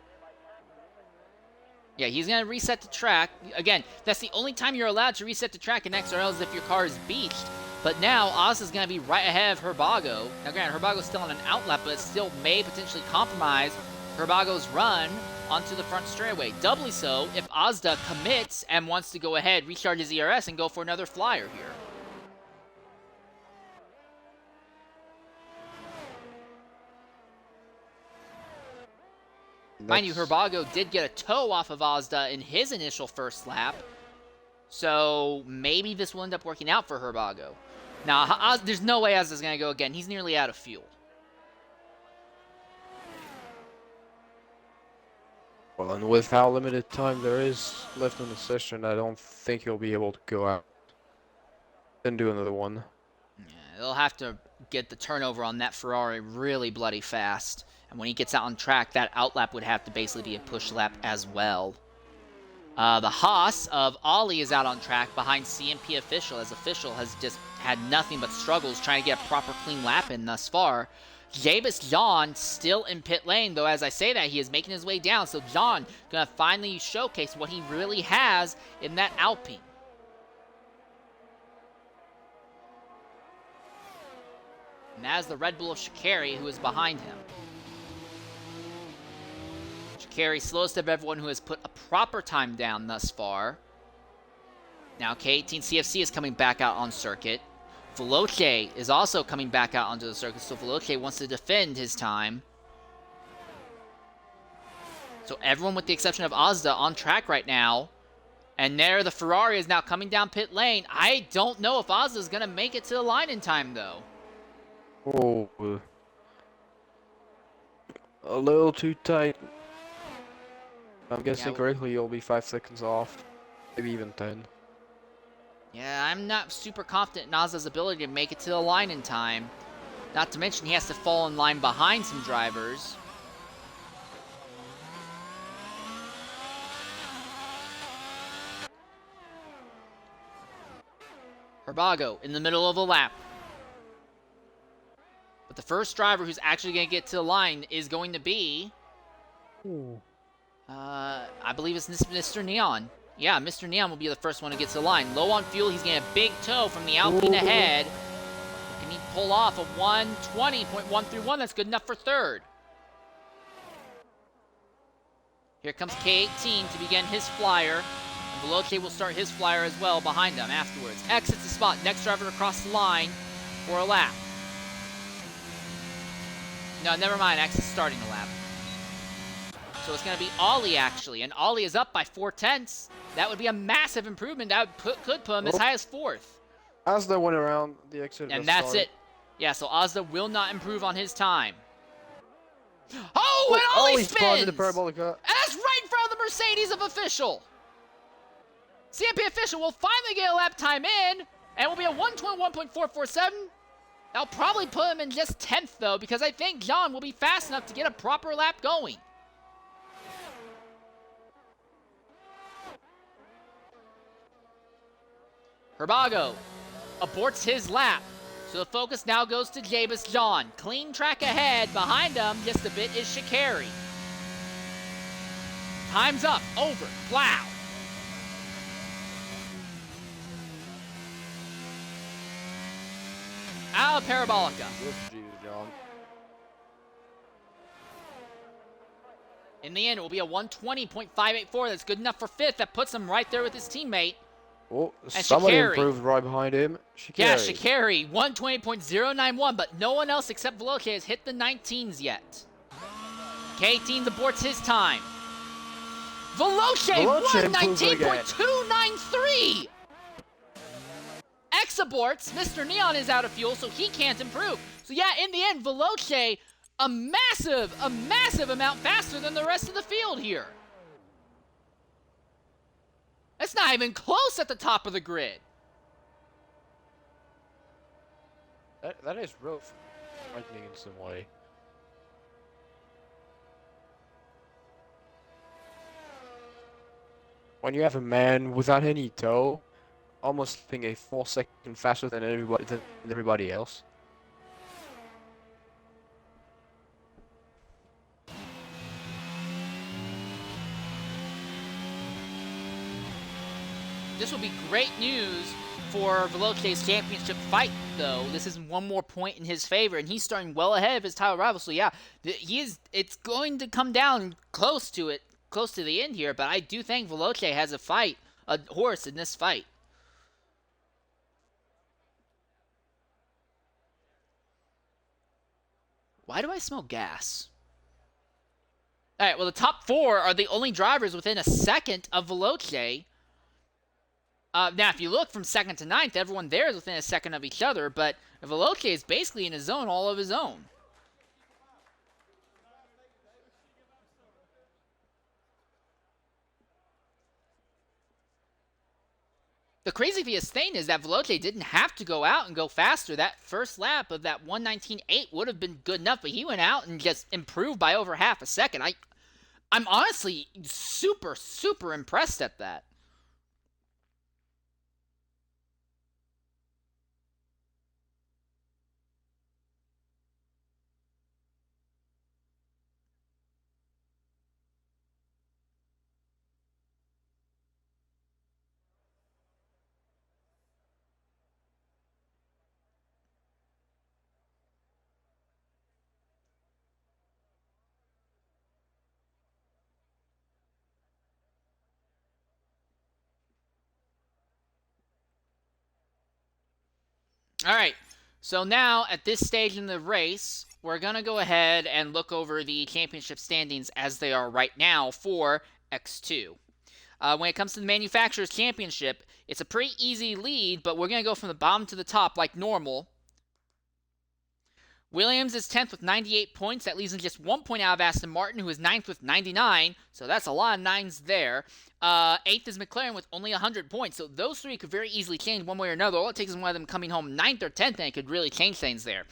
Yeah, he's going to reset to track. Again, that's the only time you're allowed to reset to track in XRL is if your car is beached. But now, Ozda's going to be right ahead of Herbago. Now, granted, Herbago's still on an outlap, but it still may potentially compromise Herbago's run onto the front straightaway. Doubly so if Ozda commits and wants to go ahead, recharge his ERS, and go for another flyer here. Mind you, Herbago did get a toe off of Ozda in his initial first lap, so maybe this will end up working out for Herbago. Now, there's no way Ozda's going to go again. He's nearly out of fuel. Well, and with how limited time there is left in the session, I don't think he'll be able to go out and do another one. Yeah, they'll have to get the turnover on that Ferrari really bloody fast. And when he gets out on track, that outlap would have to basically be a push lap as well. The Haas of Ollie is out on track behind CMP Official, as Official has just had nothing but struggles trying to get a proper clean lap in thus far. Jabez John still in pit lane, though as I say that, he is making his way down. So John going to finally showcase what he really has in that Alpine. And that is the Red Bull of Sha'Carri, who is behind him. Sha'Carri, slowest of everyone who has put a proper time down thus far. Now K18 CFC is coming back out on circuit. Veloce is also coming back out onto the circuit, so Veloce wants to defend his time. So everyone with the exception of Ozda on track right now. And there the Ferrari is now coming down pit lane. I don't know if Ozda is going to make it to the line in time, though. Oh, a little too tight. I'm guessing correctly, you'll be 5 seconds off, maybe even 10. Yeah, I'm not super confident in Ozda's ability to make it to the line in time. Not to mention he has to fall in line behind some drivers. Herbago in the middle of a lap. But the first driver who's actually going to get to the line is going to be... I believe it's Mr. Neon. Yeah, Mr. Neon will be the first one to get to the line. Low on fuel, he's getting a big toe from the Alpine ahead. Can he pull off a 1:20.131? That's good enough for third. Here comes K18 to begin his flyer. And Veloce will start his flyer as well behind him afterwards. Exits the spot. Next driver across the line for a lap. No, never mind. X is starting the lap. So it's going to be Ollie, actually. And Ollie is up by 4/10. That would be a massive improvement. That could put him as high as 4th. Asda went around the exit. And that's it. Yeah, so Asda will not improve on his time. Oh, and Ollie spins! The Parabolica. And that's right in front of the Mercedes of Official. CMP Official will finally get a lap time in, and it will be a 121.447. That'll probably put him in just 10th, though, because I think John will be fast enough to get a proper lap going. Herbago aborts his lap. So the focus now goes to Jabus John. Clean track ahead. Behind him, just a bit, is Shikari. Time's up. Over. Wow. Out of Parabolica. In the end, it will be a 120.584. That's good enough for 5th. That puts him right there with his teammate. Oh, and somebody Shikari. improved right behind him. Shikari. Yeah, Shikari, 120.091, but no one else except Veloce has hit the 19s yet. K-Team aborts his time. Veloce 119.293! X aborts. Mr. Neon is out of fuel, so he can't improve. So yeah, in the end, Veloce, a massive amount faster than the rest of the field here. It's not even close at the top of the grid. That is rough. Frightening in some way. When you have a man without any toe, almost being a full second faster than everybody else. This will be great news for Veloce's championship fight, though. This is one more point in his favor, and he's starting well ahead of his title rival. So yeah, it's going to come down close to the end here. But I do think Veloce has a horse in this fight. Why do I smell gas? All right, well, the top 4 are the only drivers within a second of Veloce. Now, if you look from 2nd to 9th, everyone there is within a second of each other, but Veloce is basically in a zone all of his own. The craziest thing is that Veloce didn't have to go out and go faster. That first lap of that 119.8 would have been good enough, but he went out and just improved by over half a second. I'm honestly super impressed at that. All right, so now at this stage in the race, we're going to go ahead and look over the championship standings as they are right now for X2. When it comes to the Manufacturers' Championship, it's a pretty easy lead, but we're going to go from the bottom to the top like normal. Williams is 10th with 98 points. That leaves him just 1 point out of Aston Martin, who is 9th with 99. So that's a lot of 9s there. 8th is McLaren with only 100 points. So those 3 could very easily change one way or another. All it takes is one of them coming home 9th or 10th, and it could really change things there.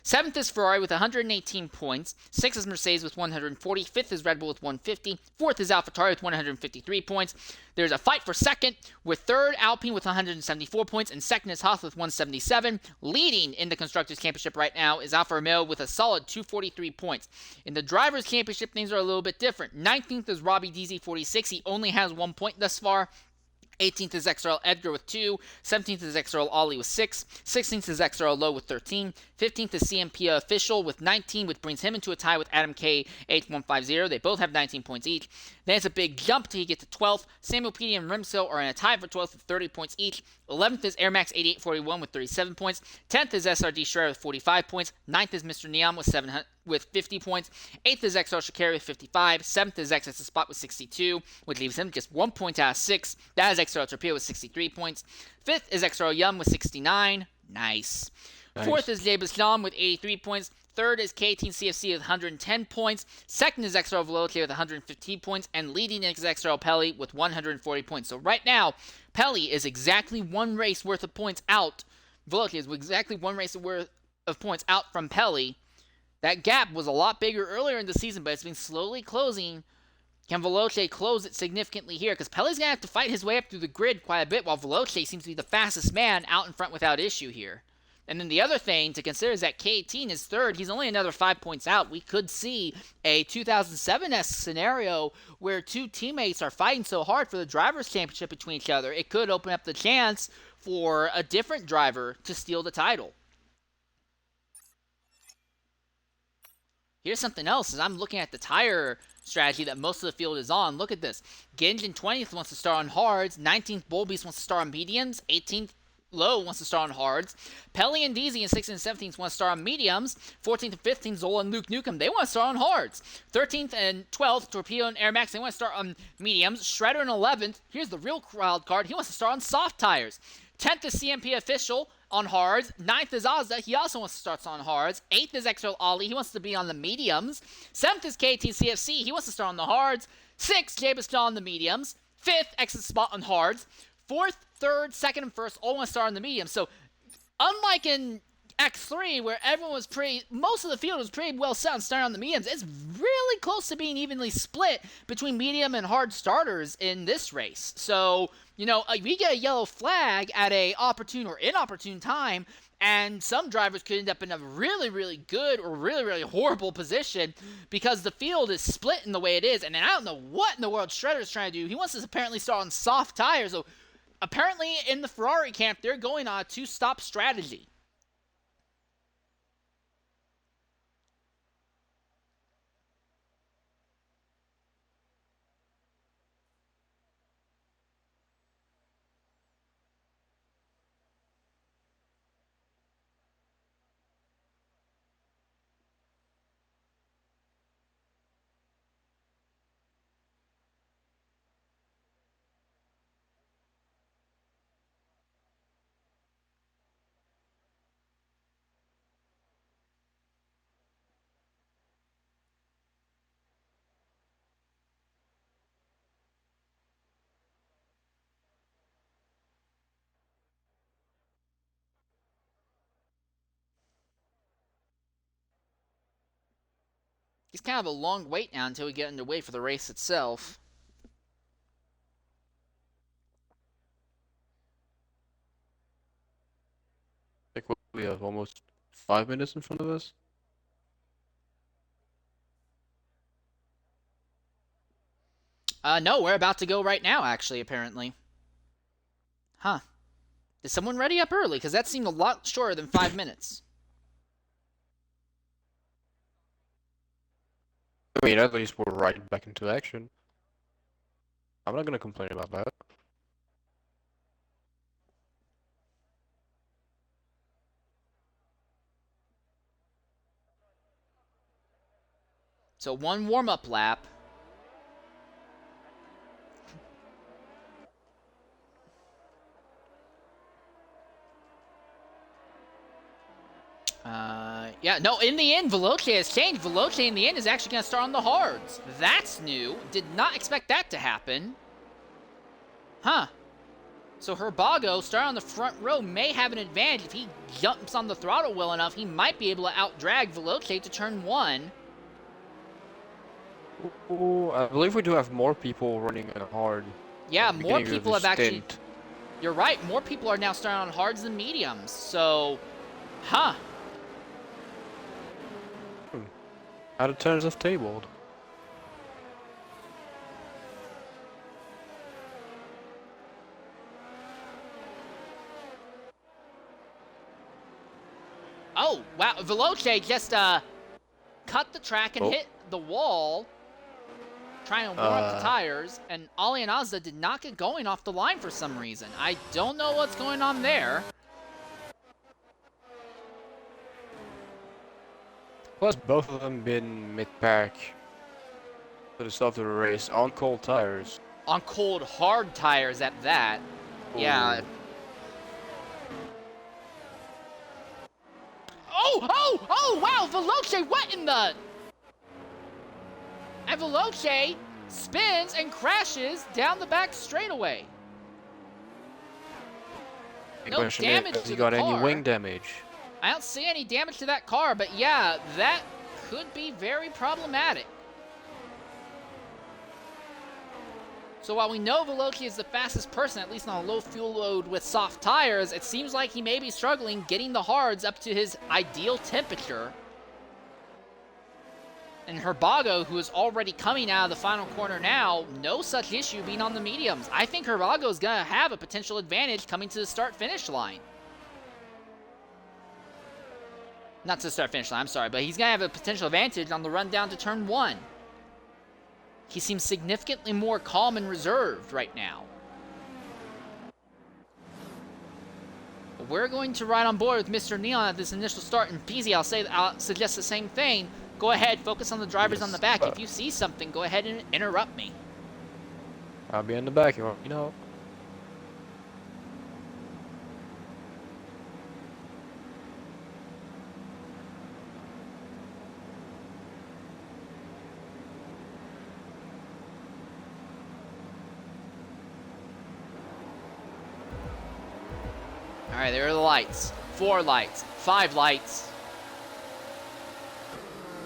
7th is Ferrari with 118 points. 6th is Mercedes with 140. 5th is Red Bull with 150. 4th is AlphaTauri with 153 points. There's a fight for 2nd, with 3rd Alpine with 174 points, and 2nd is Haas with 177. Leading in the Constructors' Championship right now is Alfa Romeo with a solid 243 points. In the Drivers' Championship, things are a little bit different. 19th is Robbie DZ46. He only has 1 point thus far. 18th is XRL Edgar with 2. 17th is XRL Ollie with 6. 16th is XRL Lowe with 13. 15th is CMP Official with 19, which brings him into a tie with Adam K. H150. They both have 19 points each. Then it's a big jump till you get to 12th. Samuel Petey and Rimso are in a tie for 12th with 30 points each. 11th is Air Max 8841 with 37 points. 10th is SRD Schreier with 45 points. 9th is Mr. Neon with with 50 points. 8th is XR Shakari with 55. 7th is XS Spot with 62, which leaves him just 1 point out of 6. That is XR Torpedo with 63 points. 5th is XR Yum with 69. Nice. 4th is Jay Baslam with 83 points. 3rd is K18 CFC with 110 points. 2nd is XRL Veloce with 115 points. And leading is XRL Pelly with 140 points. So right now, Pelly is exactly one race worth of points out. Veloce is exactly one race worth of points out from Pelly. That gap was a lot bigger earlier in the season, but it's been slowly closing. Can Veloce close it significantly here? Because Pelly's going to have to fight his way up through the grid quite a bit, while Veloce seems to be the fastest man out in front without issue here. And then the other thing to consider is that K18 is 3rd. He's only another 5 points out. We could see a 2007-esque scenario where two teammates are fighting so hard for the Drivers' Championship between each other. It could open up the chance for a different driver to steal the title. Here's something else. As I'm looking at the tire strategy that most of the field is on, look at this. Ginge in 20th wants to start on hards. 19th Bullbeast wants to start on mediums. 18th Low wants to start on hards. Pelly and DZ in 16th and 17th want to start on mediums. 14th and 15th, Zola and Luke Nukem, they want to start on hards. 13th and 12th, Torpedo and Air Max, they want to start on mediums. Shredder in 11th, here's the real wild card, he wants to start on soft tires. 10th is CMP Official on hards. 9th is Ozda, he also wants to start on hards. 8th is XL Ollie, he wants to be on the mediums. 7th is KT CFC, he wants to start on the hards. 6th, Jabaston on the mediums. 5th, Exit Spot on hards. 4th, 3rd, 2nd, and 1st all want to start on the medium. So, unlike in X3, where everyone was most of the field was pretty well set on starting on the mediums, it's really close to being evenly split between medium and hard starters in this race. So, we get a yellow flag at a opportune or inopportune time, and some drivers could end up in a really, really good or really, really horrible position because the field is split in the way it is. And then I don't know what in the world Shredder's trying to do. He wants to apparently start on soft tires. So apparently in the Ferrari camp, they're going on a two-stop strategy. It's kind of a long wait now until we get underway for the race itself. I think we have almost 5 minutes in front of us. No, we're about to go right now, actually, apparently. Huh. Did someone ready up early? Because that seemed a lot shorter than 5 minutes. I mean, at least we're right back into action. I'm not gonna complain about that. So one warm-up lap. Yeah, no, in the end, Veloce has changed. Veloce, in the end, is actually going to start on the hards. That's new. Did not expect that to happen. Huh. So Herbago, starting on the front row, may have an advantage. If he jumps on the throttle well enough, he might be able to out-drag Veloce to turn 1. Ooh, I believe we do have more people running on hard. Yeah, more people have actually... stint. You're right, more people are now starting on hards than mediums. So, huh. How the turns have tabled. Oh, wow, Veloce just cut the track and hit the wall, trying to warm up the tires, and Ollie and Ozda did not get going off the line for some reason. I don't know what's going on there. Plus, both of them been mid-pack for the start of the race on cold tires. On cold, hard tires at that. Yeah. Ooh. Oh, wow, Veloce, what in the... And Veloce spins and crashes down the back straightaway. The No question damage is, has to he the got any car. wing damage? I don't see any damage to that car, but yeah, that could be very problematic. So while we know Veloci is the fastest person, at least on a low fuel load with soft tires, it seems like he may be struggling getting the hards up to his ideal temperature. And Herbago, who is already coming out of the final corner now, no such issue being on the mediums. I think Herbago is going to have a potential advantage coming to the start-finish line. Not to the start-finish line, I'm sorry, but he's going to have a potential advantage on the run down to turn 1. He seems significantly more calm and reserved right now. But we're going to ride on board with Mr. Neon at this initial start, and Peasy, I'll suggest the same thing. Go ahead, focus on the drivers on the back. If you see something, go ahead and interrupt me. I'll be in the back, you know. All right, there are the lights. 4 lights, 5 lights.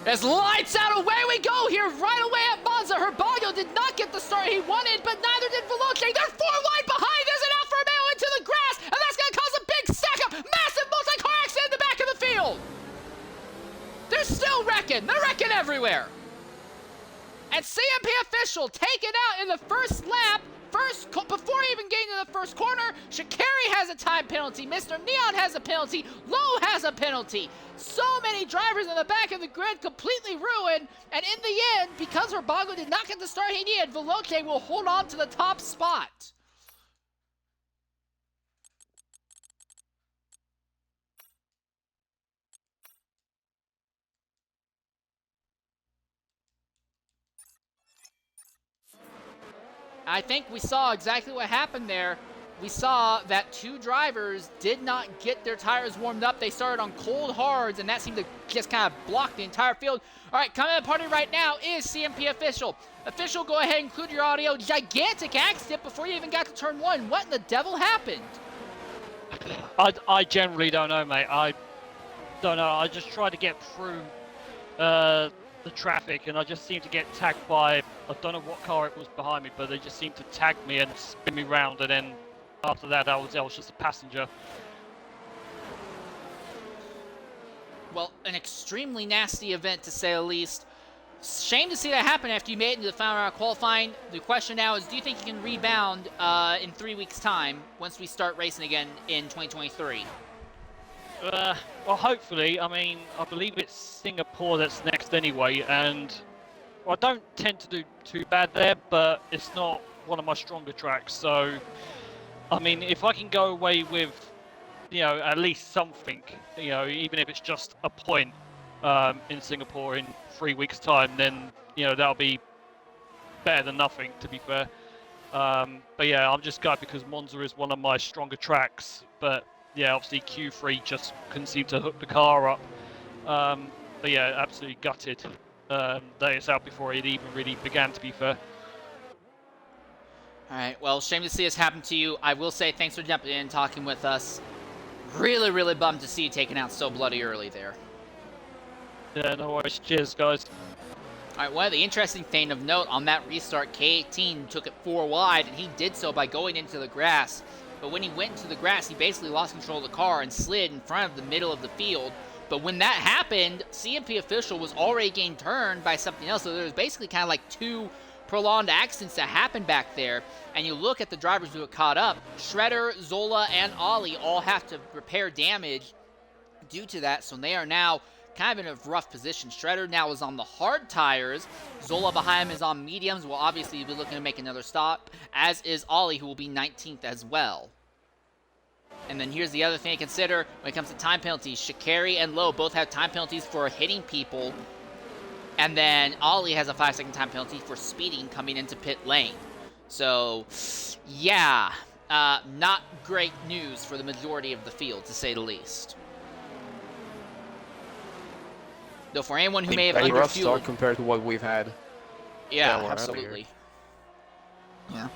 There's lights out, away we go here, right away at Monza. Herbago did not get the start he wanted, but neither did Veloce. They're 4 wide behind. There's an Alfa Romeo into the grass, and that's going to cause a big stack-up. Massive multi-car accident in the back of the field. They're still wrecking. They're wrecking everywhere. And CMP official taken out in the first lap. Before even getting to the first corner, Sha'Carri has a time penalty, Mr. Neon has a penalty, Lowe has a penalty. So many drivers in the back of the grid completely ruined, and in the end, because Herbago did not get the start he needed, Veloce will hold on to the top spot. I think we saw exactly what happened there. We saw that 2 drivers did not get their tires warmed up. They started on cold hards, and that seemed to just kind of block the entire field. All right, coming to the party right now is CMP official. Official, go ahead and include your audio. Gigantic accident before you even got to turn 1. What in the devil happened? I generally don't know, mate. I don't know. I just tried to get through the traffic, and I just seemed to get tagged by, I don't know what car it was behind me, but they just seemed to tag me and spin me round, and then after that I was just a passenger. Well, an extremely nasty event to say the least. Shame to see that happen after you made it into the final round of qualifying. The question now is, do you think you can rebound in 3 weeks' time once we start racing again in 2023? Well, hopefully. I mean, I believe it's Singapore that's next anyway, and well, I don't tend to do too bad there, but it's not one of my stronger tracks. So, I mean, if I can go away with, at least something, even if it's just a point in Singapore in 3 weeks' time, then, that'll be better than nothing, to be fair. But yeah, I'm just gutted because Monza is one of my stronger tracks, but yeah, obviously Q3 just couldn't seem to hook the car up. But yeah, absolutely gutted that it's out before it even really began, to be fair. All right, well, shame to see this happen to you. I will say thanks for jumping in and talking with us. Really, really bummed to see you taken out so bloody early there. Yeah, no worries. Cheers, guys. All right, one of the interesting thing of note on that restart, K18 took it 4 wide, and he did so by going into the grass. But when he went into the grass, he basically lost control of the car and slid in front of the middle of the field. But when that happened, CMP official was already getting turned by something else. So there was basically kind of like 2 prolonged accidents that happened back there. And you look at the drivers who have caught up. Shredder, Zola, and Ollie all have to repair damage due to that. So they are now kind of in a rough position. Shredder now is on the hard tires. Zola behind him is on mediums. Will obviously be looking to make another stop, as is Ollie, who will be 19th as well. And then here's the other thing to consider when it comes to time penalties. Shikari and Lowe both have time penalties for hitting people. And then Ollie has a 5-second time penalty for speeding coming into pit lane. So, yeah, not great news for the majority of the field, to say the least. Though for anyone who may have A rough start underfueled... compared to what we've had. Yeah, earlier. absolutely. Yeah.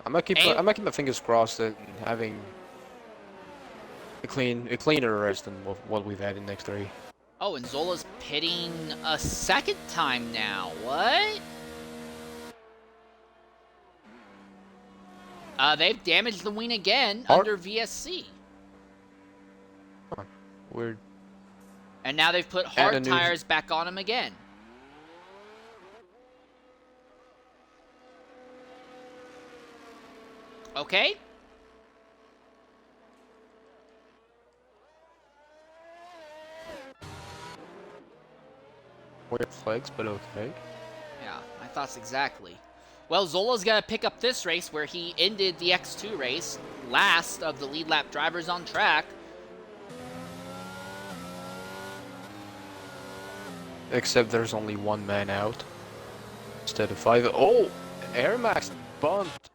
I might keep and- my fingers crossed and having a cleaner race than what we've had in X3. Oh, and Zola's pitting a second time now. What? They've damaged the wing again under VSC. Weird. And now they've put And hard a new- tires back on him again. Okay. Weird flags, but okay. Yeah, my thoughts exactly. Well, Zola's got to pick up this race where he ended the X2 race, last of the lead lap drivers on track. Except there's only one man out instead of 5. Oh, Air Max bumped.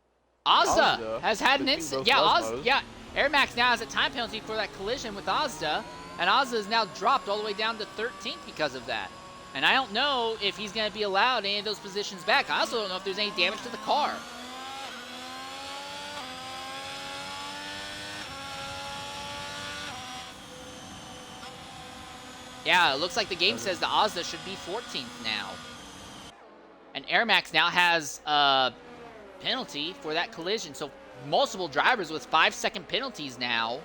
Azda Azda has had an between incident. both Yeah, Cosmos. Air Max now has a time penalty for that collision with Azda, and Azda is now dropped all the way down to 13th because of that. And I don't know if he's going to be allowed any of those positions back. I also don't know if there's any damage to the car. Yeah, it looks like the game says the Azda should be 14th now. And Air Max now has a penalty for that collision. So multiple drivers with 5-second penalties now.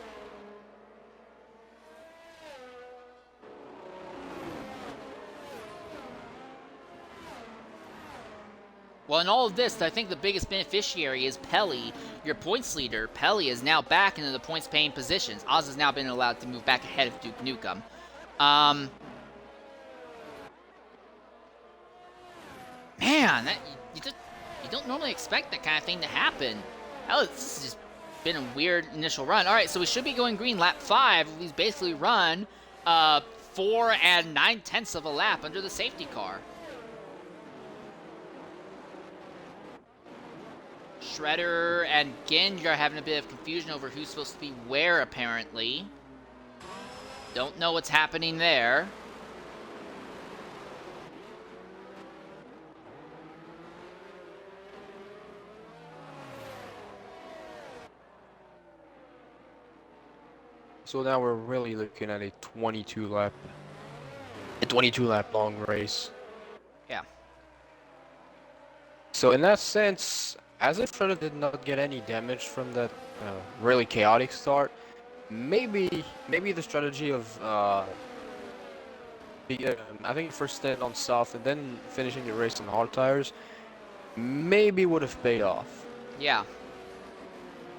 Well, in all of this, I think the biggest beneficiary is Pelly, your points leader. Pelly is now back into the points-paying positions. Oz has now been allowed to move back ahead of Duke Nukem. Man, you don't normally expect that kind of thing to happen. Hell, this has just been a weird initial run. All right, so we should be going green lap 5. He's basically run 4 9/10 of a lap under the safety car. Shredder and Ginge are having a bit of confusion over who's supposed to be where, apparently. Don't know what's happening there. So now we're really looking at a 22 lap long race. Yeah. So in that sense, as if Shredder did not get any damage from that really chaotic start, maybe the strategy of I think first stand on soft and then finishing the race on hard tires maybe would have paid off. Yeah.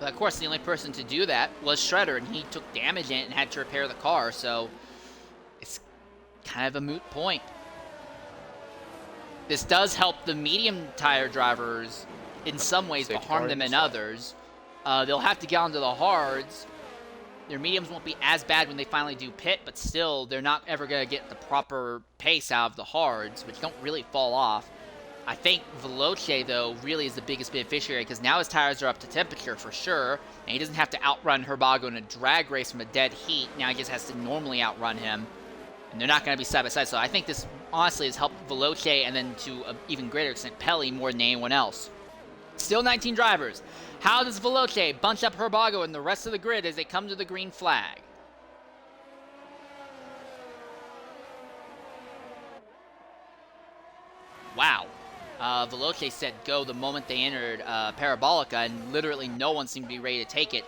But of course, the only person to do that was Shredder, and he took damage in it and had to repair the car, so it's kind of a moot point. This does help the medium tire drivers in some ways, but Safety harm car them in inside. others. They'll have to get onto the hards. Their mediums won't be as bad when they finally do pit, but still, they're not ever going to get the proper pace out of the hards, which don't really fall off. I think Veloce, though, really is the biggest beneficiary, because now his tires are up to temperature for sure, and he doesn't have to outrun Herbago in a drag race from a dead heat. Now he just has to normally outrun him, and they're not going to be side by side. So I think this, honestly, has helped Veloce, and then to an even greater extent, Pelly, more than anyone else. Still 19 drivers. How does Veloce bunch up Herbago and the rest of the grid as they come to the green flag? Wow. Veloce said go the moment they entered Parabolica, and literally no one seemed to be ready to take it.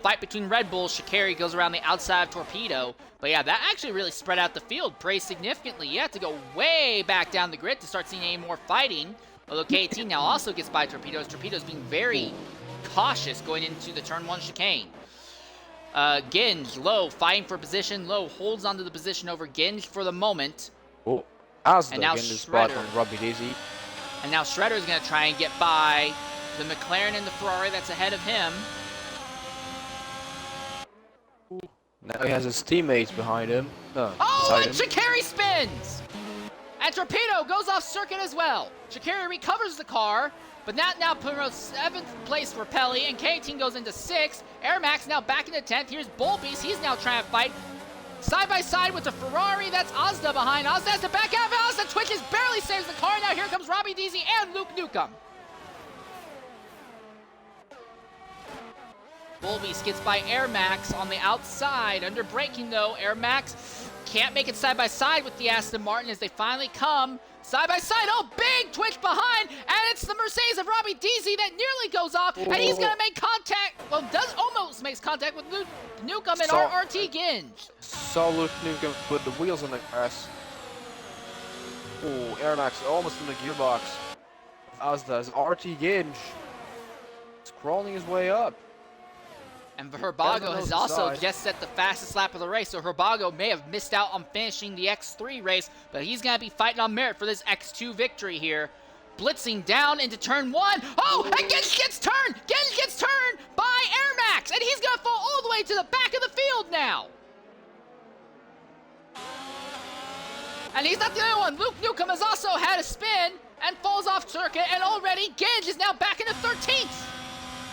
Fight between Red Bull. Shikari goes around the outside of Torpedo. But yeah, that actually really spread out the field pretty significantly. You have to go way back down the grid to start seeing any more fighting. Although K18 now also gets by Torpedoes. Torpedoes being very cautious going into the turn 1 chicane. Ginge, Low fighting for position. Low holds onto the position over Ginge for the moment. Oh, Asda And now getting the spot Shredder. on Robbie Daisy. And now Shredder is going to try and get by the McLaren and the Ferrari that's ahead of him. Now he has his teammates behind him. No, Oh, beside and him. Sha'Carri spins! And Torpedo goes off circuit as well. Sha'Carri recovers the car, but that now promotes 7th place for Pelly, and K18 goes into 6th. Air Max now back into 10th. Here's Bullbeast. He's now trying to fight. Side by side with the Ferrari. That's Ozda behind. Ozda has to back out. Ozda twitches, barely saves the car. Now here comes Robbie Deasy and Luke Newcomb. Bullbeast gets by Air Max on the outside. Under braking though, Air Max can't make it side by side with the Aston Martin as they finally come side by side. Oh, big twitch behind, and it's the Mercedes of Robbie Deasy that nearly goes off, and he's gonna make contact. Well, almost makes contact with Luke Newcomb and RT Ginge. Saw Luke Newcomb put the wheels on the grass. Oh, Air Max almost in the gearbox. As does RT Ginge. He's crawling his way up. And Herbago has also just set the fastest lap of the race, so Herbago may have missed out on finishing the X3 race, but he's going to be fighting on merit for this X2 victory here. Blitzing down into turn 1. Oh, and Ginge gets turned! Ginge gets turned by Air Max, and he's going to fall all the way to the back of the field now. And he's not the only one. Luke Newcomb has also had a spin and falls off circuit, and already Ginge is now back into 13th.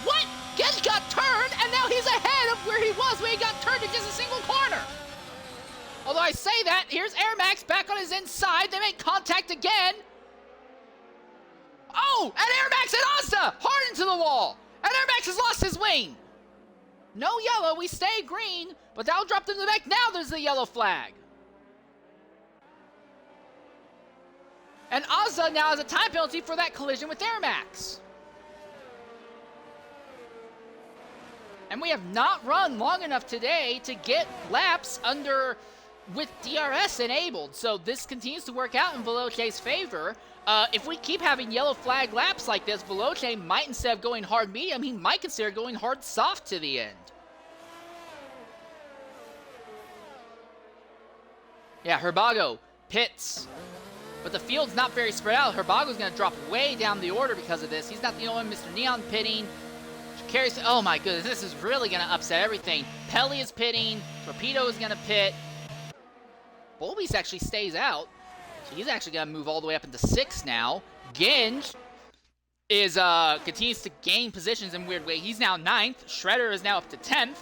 What? Ginge got turned, and now he's ahead of where he was when he got turned in just a single corner. Although I say that, here's Air Max back on his inside. They make contact again. Oh, and Air Max and Ozda hard into the wall. And Air Max has lost his wing. No yellow, we stay green, but that'll drop them to the back. Now there's the yellow flag. And Ozda now has a time penalty for that collision with Air Max. And we have not run long enough today to get laps under with DRS enabled. So this continues to work out in Veloce's favor. If we keep having yellow flag laps like this, Veloce might, instead of going hard medium, he might consider going hard soft to the end. Yeah, Herbago pits. But the field's not very spread out. Herbago's going to drop way down the order because of this. He's not the only one. Mr. Neon pitting. Carries, oh my goodness, this is really going to upset everything. Pelly is pitting, Torpedo is going to pit. Bullbeast actually stays out, so he's actually going to move all the way up into 6th now. Ginge is continues to gain positions in a weird way. He's now 9th. Shredder is now up to 10th.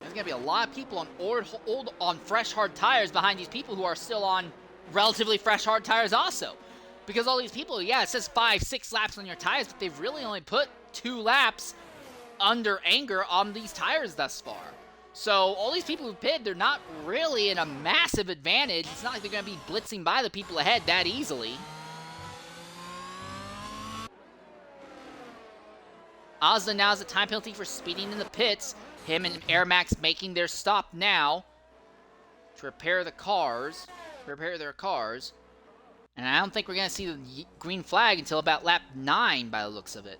There's going to be a lot of people on fresh hard tires behind these people who are still on relatively fresh hard tires also. Because all these people, yeah, it says 5-6 laps on your tires, but they've really only put 2 laps under anger on these tires thus far. So all these people who pitted, they're not really in a massive advantage. It's not like they're going to be blitzing by the people ahead that easily. Ozda now has a time penalty for speeding in the pits. Him and Air Max making their stop now to repair the cars, And I don't think we're going to see the green flag until about lap 9 by the looks of it.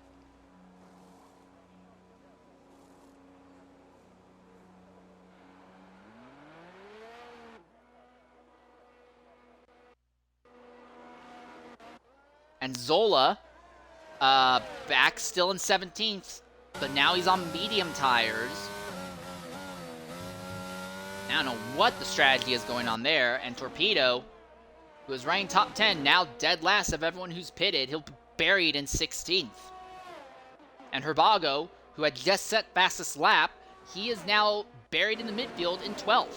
And Zola, back still in 17th, but now he's on medium tires. I don't know what the strategy is going on there. And Torpedo, who is running top 10, now dead last of everyone who's pitted. He'll be buried in 16th. And Herbago, who had just set fastest lap, he is now buried in the midfield in 12th.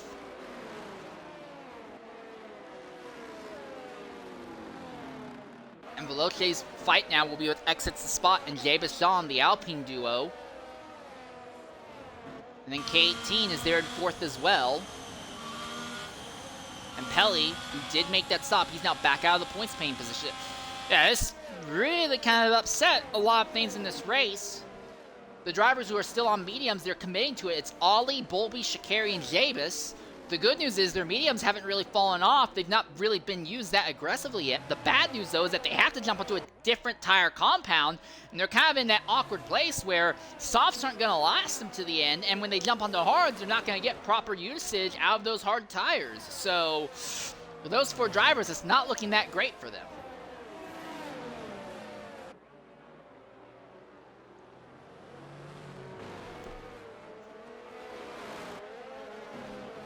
And Veloce's fight now will be with Exits the Spot and Jay Bashan, the Alpine duo. And then K18 is there in 4th as well. And Pelly, who did make that stop, he's now back out of the points paying position. Yeah, this really kind of upset a lot of things in this race. The drivers who are still on mediums, they're committing to it. It's Ollie, Bolby, Sha'Carri, and Jabus. The good news is their mediums haven't really fallen off. They've not really been used that aggressively yet. The bad news, though, is that they have to jump onto a different tire compound, and they're kind of in that awkward place where softs aren't going to last them to the end, and when they jump onto hards, they're not going to get proper usage out of those hard tires. So, for those 4 drivers, it's not looking that great for them.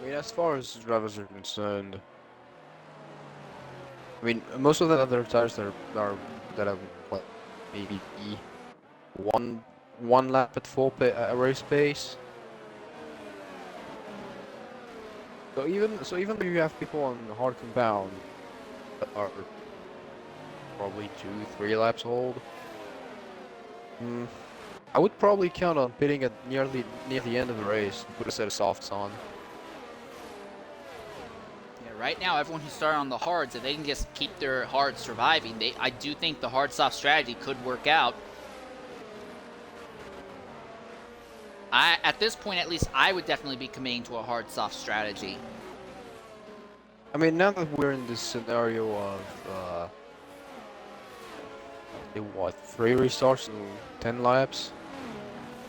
mean, as far as drivers are concerned, I mean, most of the other tires that have what maybe one lap at race pace. So even though you have people on hard compound that are probably 2-3 laps old, I would probably count on pitting at near the end of the race and put a set of softs on. Yeah, right now, everyone who started on the hards, if they can just keep their hards surviving, I do think the hard-soft strategy could work out. At this point, at least, I would definitely be committing to a hard-soft strategy. I mean, now that we're in this scenario of what, 3 restarts and 10 laps?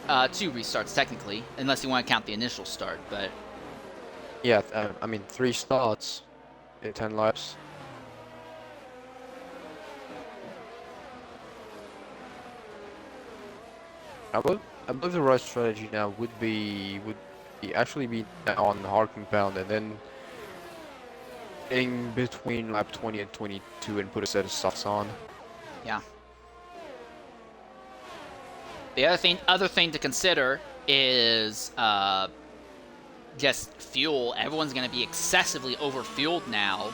2 restarts, technically, unless you want to count the initial start, but... Yeah, I mean 3 starts in 10 laps. I believe the right strategy now would actually be now on hard compound and then in between lap 20 and 22 and put a set of softs on. Yeah. The other thing to consider is just fuel. Everyone's going to be excessively overfueled now,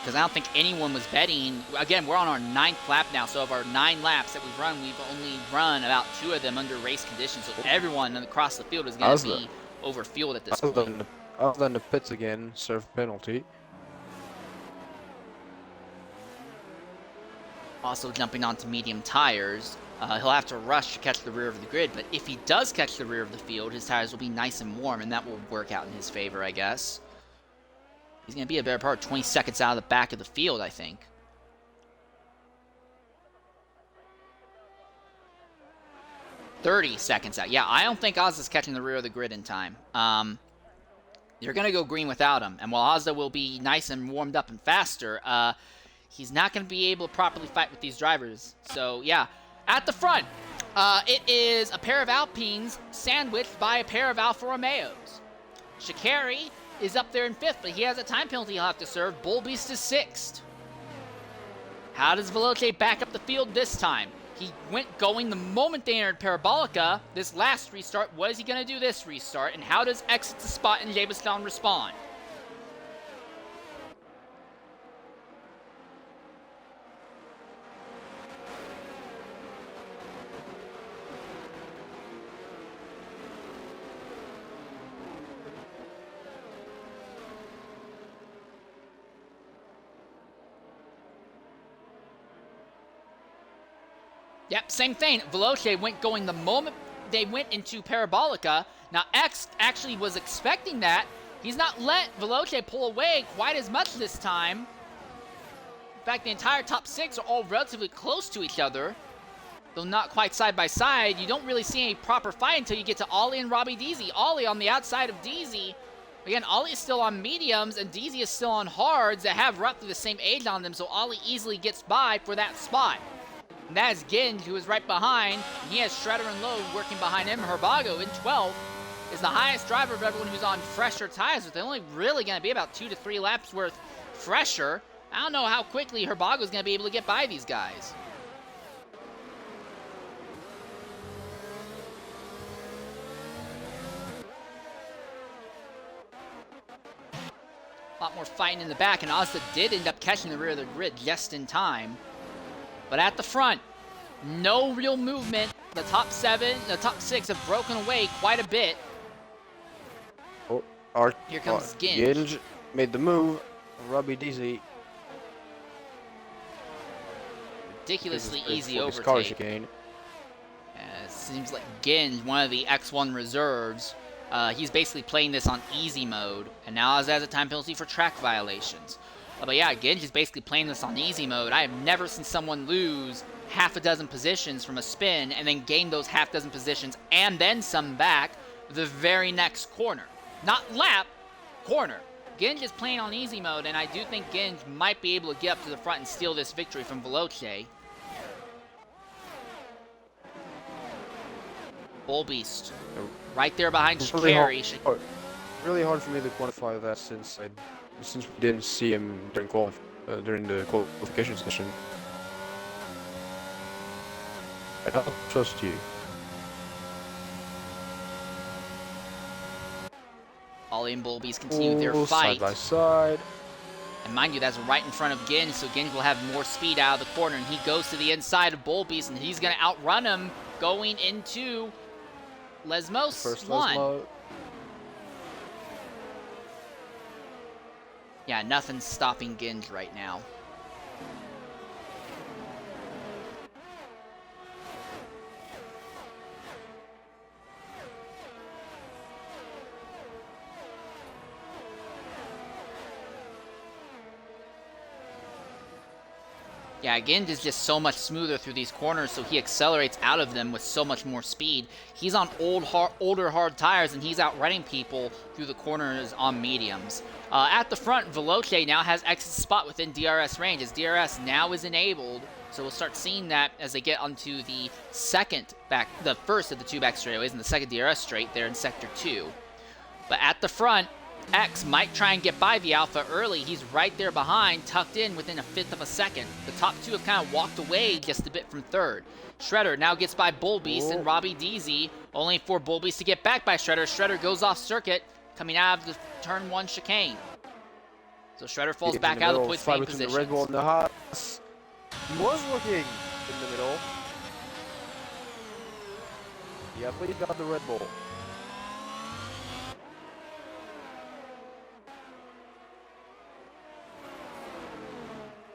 because I don't think anyone was betting. Again, we're on our 9th lap now, so of our 9 laps that we've run, we've only run about 2 of them under race conditions. So everyone across the field is going to be overfueled at this point. Other than the pits again, serve penalty. Also jumping onto medium tires. He'll have to rush to catch the rear of the grid, but if he does catch the rear of the field, his tires will be nice and warm, and that will work out in his favor, I guess. He's going to be a better part of 20 seconds out of the back of the field, I think. $30 out. Yeah, I don't think Oz is catching the rear of the grid in time. You're going to go green without him, and while Ozda will be nice and warmed up and faster, he's not going to be able to properly fight with these drivers. So, yeah. At the front, it is a pair of Alpines sandwiched by a pair of Alfa Romeos. Shikari is up there in 5th, but he has a time penalty he'll have to serve. Bullbeast is 6th. How does Veloce back up the field this time? He went going the moment they entered Parabolica this last restart. What is he going to do this restart? And how does Exit the Spot and Jabaston respond? Yep, same thing. Veloce went going the moment they went into Parabolica. Now, X actually was expecting that. He's not let Veloce pull away quite as much this time. In fact, the entire top 6 are all relatively close to each other, though not quite side by side. You don't really see any proper fight until you get to Ollie and Robbie Deasy. Ollie on the outside of Deasy. Again, Ollie is still on mediums, and Deasy is still on hards that have roughly the same age on them, so Ollie easily gets by for that spot. And that is Ginge, who is right behind. He has Shredder and Load working behind him. Herbago in 12th is the highest driver of everyone who's on fresher tires, but they're only really going to be about 2 to 3 laps worth fresher. I don't know how quickly Herbago is going to be able to get by these guys. A lot more fighting in the back, and Ozda did end up catching the rear of the grid just in time. But at the front, no real movement. The top 6 have broken away quite a bit. Here comes Ginge. Ginge made the move. Robbie Deasy. Ridiculously easy for car overtake. chicane. It seems like Ginge, one of the X1 reserves, he's basically playing this on easy mode, and now has a time penalty for track violations. But yeah, Ginge is basically playing this on easy mode. I have never seen someone lose half a dozen positions from a spin and then gain those half dozen positions and then some back the very next corner. Not lap, corner. Ginge is playing on easy mode, and I do think Ginge might be able to get up to the front and steal this victory from Veloce. Bullbeast right there behind Shikari. really hard for me to quantify that since we didn't see him during the qualification session. I don't trust you. Ollie and Bulbies continue their Ooh, fight. side by side. And mind you, that's right in front of Ginge, so Ginge will have more speed out of the corner, and he goes to the inside of Bulbies, and he's going to outrun him going into Lesmos First 1. Lesmo. Yeah, nothing's stopping Ginge right now. Yeah, Ginge is just so much smoother through these corners, so he accelerates out of them with so much more speed. He's on older hard tires, and he's outrunning people through the corners on mediums. At the front, Veloce now has exit spot within DRS range, as DRS now is enabled, so we'll start seeing that as they get onto the first of the two back straightaways, and the second DRS straight there in Sector 2. But at the front, X might try and get by the Alpha early. He's right there behind, tucked in within a fifth of a second. The top two have kind of walked away just a bit from third. Shredder now gets by Bullbeast and Robbie Deasy, only for Bullbeast to get back by Shredder. Shredder goes off circuit, coming out of the turn 1 chicane. So Shredder falls back out of the points main position. The Red Bull and the Haas. He was looking in the middle. Yeah, but he got the Red Bull.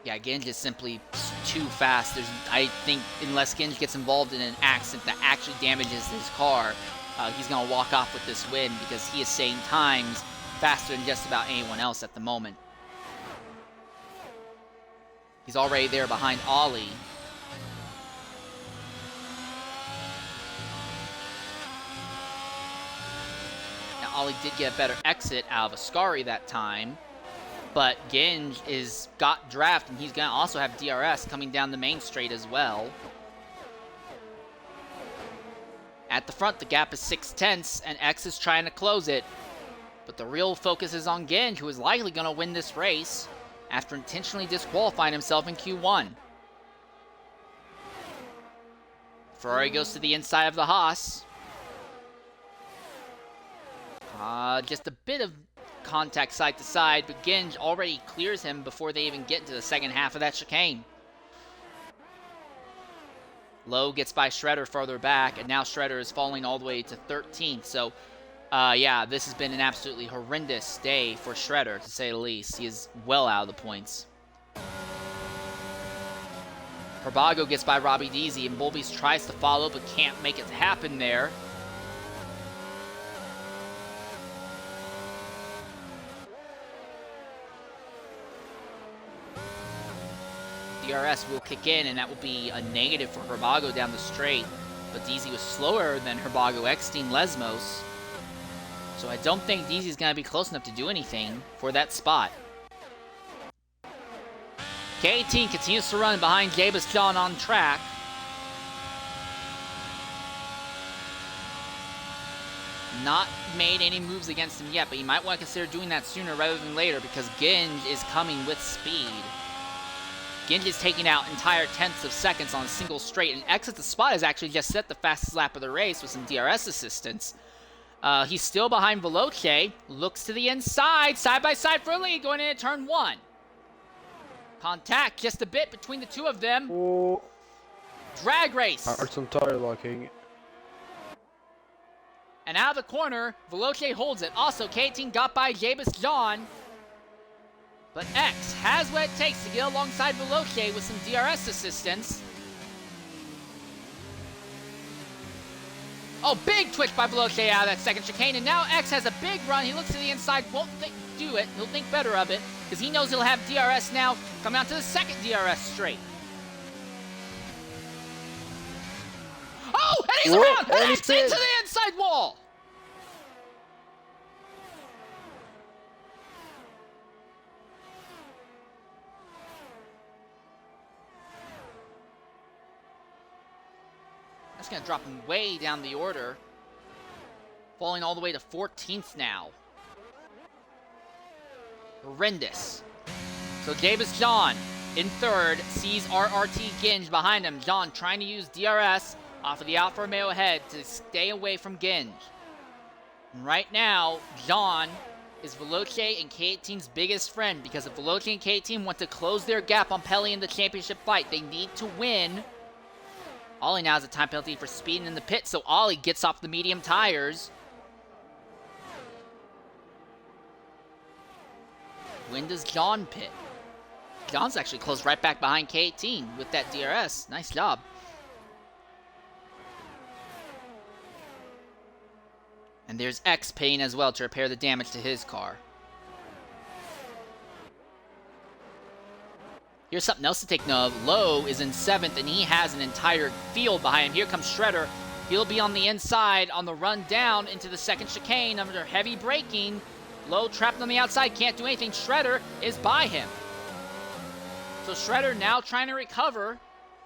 Yeah, Ginge is simply too fast. I think unless Ginge gets involved in an accident that actually damages his car, he's going to walk off with this win because he is saying times faster than just about anyone else at the moment. He's already there behind Ollie. Now, Ollie did get a better exit out of Ascari that time. But Ginge is got draft, and he's going to also have DRS coming down the main straight as well. At the front, the gap is 6/10, and X is trying to close it. But the real focus is on Ginge, who is likely going to win this race after intentionally disqualifying himself in Q1. Ferrari goes to the inside of the Haas. Just a bit of contact side to side, but Ginge already clears him before they even get into the second half of that chicane. Lowe gets by Shredder further back, and now Shredder is falling all the way to 13th. So, yeah, this has been an absolutely horrendous day for Shredder, to say the least. He is well out of the points. Herbago gets by Robbie Deasy, and Bulbies tries to follow, but can't make it happen there. DRS will kick in, and that will be a negative for Herbago down the straight. But Deasy was slower than Herbago exiting Lesmos. So I don't think Deasy's going to be close enough to do anything for that spot. K18 continues to run behind Jabus John on track. Not made any moves against him yet, but you might want to consider doing that sooner rather than later because Ginge is coming with speed. Ginge is taking out entire tenths of seconds on a single straight, and exits the spot has actually just set the fastest lap of the race with some DRS assistance. He's still behind Veloce, looks to the inside, side by side for a lead going into turn 1. Contact just a bit between the two of them. Oh. Drag race. Some tire locking. And out of the corner, Veloce holds it. Also, K18 got by Jabus John. But X has what it takes to get alongside Veloce with some DRS assistance. Oh, big twitch by Veloce out of that second chicane, and now X has a big run. He looks to the inside, won't do it. He'll think better of it, because he knows he'll have DRS now coming out to the second DRS straight. Oh, and he's around, and X into the inside wall. That's going to drop him way down the order. Falling all the way to 14th now. horrendous. So Davis John in third, sees RRT Ginge behind him. John trying to use DRS off of the Alfa Romeo head to stay away from Ginge. And right now, John is Veloce and K18's biggest friend, because if Veloce and K18 want to close their gap on Pelly in the championship fight, they need to win. Ollie now has a time penalty for speeding in the pit, so Ollie gets off the medium tires. When does John pit? John's actually close right back behind K18 with that DRS. Nice job. And there's X paying as well to repair the damage to his car. Here's something else to take note of. Lowe is in 7th, and he has an entire field behind him. Here comes Shredder. He'll be on the inside on the run down into the second chicane under heavy braking. Lowe trapped on the outside, can't do anything. Shredder is by him. So Shredder now trying to recover,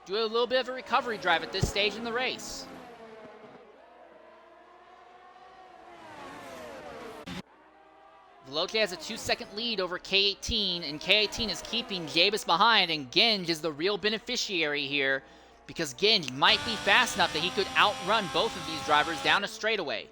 do a little bit of a recovery drive at this stage in the race. Veloce has a 2-second lead over K18, and K18 is keeping Javis behind, and Ginge is the real beneficiary here, because Ginge might be fast enough that he could outrun both of these drivers down a straightaway.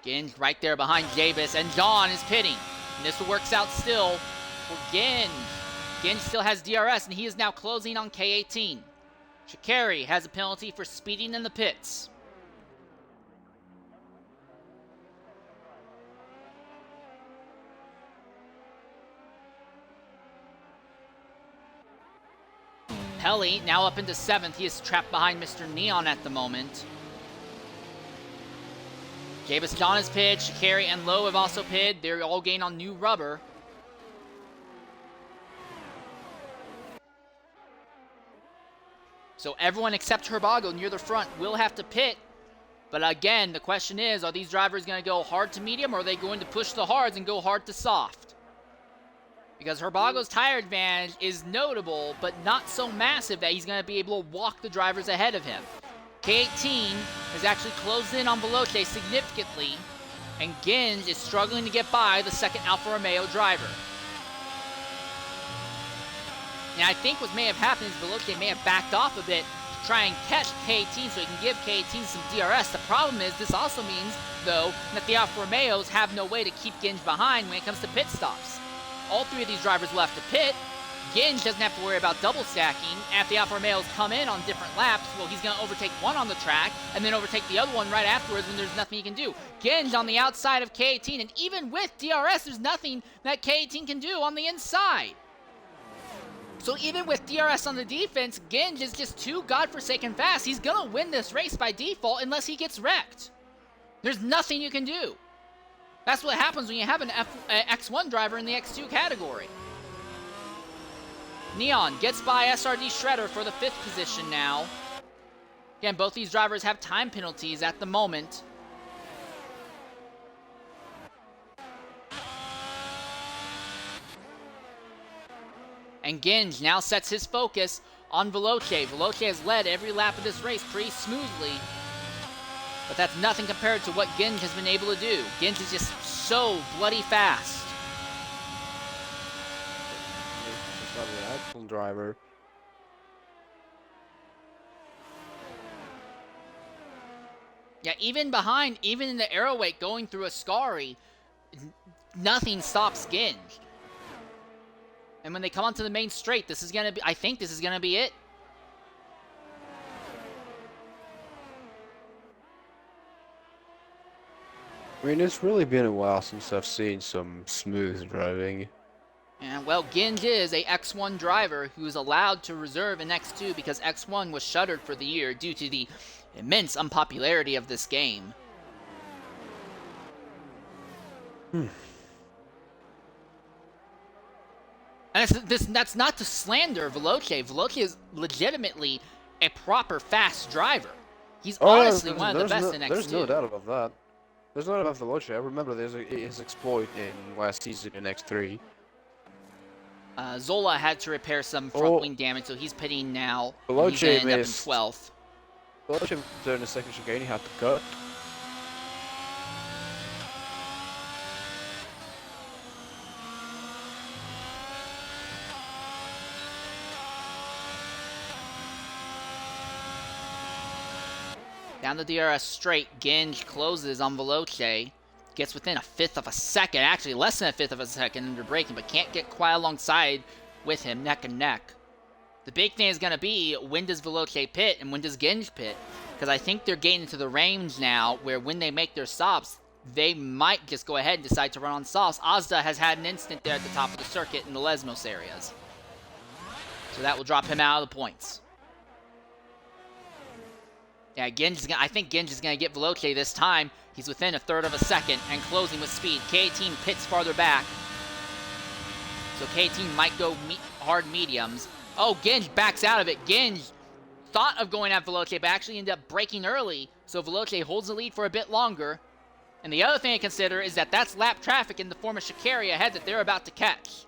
Ginge right there behind Javis, and John is pitting. And this works out still for Ginge. Ginge still has DRS, and he is now closing on K18. Shikari has a penalty for speeding in the pits. Pelly now up into 7th. He is trapped behind Mr. Neon at the moment. Javis John has pitted, Shikari and Lowe have also pitted. They're all gained on new rubber. So everyone except Herbago near the front will have to pit. But again, the question is, are these drivers going to go hard to medium, or are they going to push the hards and go hard to soft? Because Herbago's tire advantage is notable, but not so massive that he's going to be able to walk the drivers ahead of him. K18 has actually closed in on Veloce significantly, and Ginge is struggling to get by the second Alfa Romeo driver. And I think what may have happened is Veloce may have backed off a bit to try and catch K18 so he can give K18 some DRS. The problem is this also means, though, that the Alfa Romeos have no way to keep Ginge behind when it comes to pit stops. All three of these drivers will have to pit. Ginge doesn't have to worry about double stacking. If the Alfa Romeos come in on different laps, well, he's going to overtake one on the track and then overtake the other one right afterwards when there's nothing he can do. Ginge on the outside of K18, and even with DRS, there's nothing that K18 can do on the inside. So even with DRS on the defense, Ginge is just too godforsaken fast. He's going to win this race by default unless he gets wrecked. There's nothing you can do. That's what happens when you have an X1 driver in the X2 category. Neon gets by SRD Shredder for the 5th position now. Again, both these drivers have time penalties at the moment. And Ginge now sets his focus on Veloce. Veloce has led every lap of this race pretty smoothly, but that's nothing compared to what Ginge has been able to do. Ginge is just so bloody fast. He's not an actual driver. Yeah, even behind, even in the aero weight going through Ascari, nothing stops Ginge. And when they come onto the main straight, this is going to be, I think this is going to be it. I mean, it's really been a while since I've seen some smooth driving. And well, Ginge is a X1 driver who is allowed to reserve an X2 because X1 was shuttered for the year due to the immense unpopularity of this game. And that's not to slander Veloce. Veloce is legitimately a proper fast driver. He's honestly one of the best in X2. There's no doubt about that. There's no doubt about Veloce. I remember his exploit in last season in X3. Zola had to repair some front wing damage, so he's pitting now. Veloce He's gonna end up in missed. 12th. Veloce during the second chicane, he had to cut. Down the DRS straight, Ginge closes on Veloce. Gets within a fifth of a second, actually less than a fifth of a second under braking, but can't get quite alongside with him neck and neck. The big thing is going to be, when does Veloce pit and when does Ginge pit? Because I think they're getting to the range now where when they make their stops, they might just go ahead and decide to run on softs. Ozda has had an instant there at the top of the circuit in the Lesmos areas. So that will drop him out of the points. Yeah, I think Ginge is going to get Veloce this time. He's within a third of a second and closing with speed. K18 pits farther back. So K18 might go hard mediums. Oh, Ginge backs out of it. Ginge thought of going at Veloce, but actually ended up braking early. So Veloce holds the lead for a bit longer. And the other thing to consider is that that's lap traffic in the form of Shikari ahead that they're about to catch.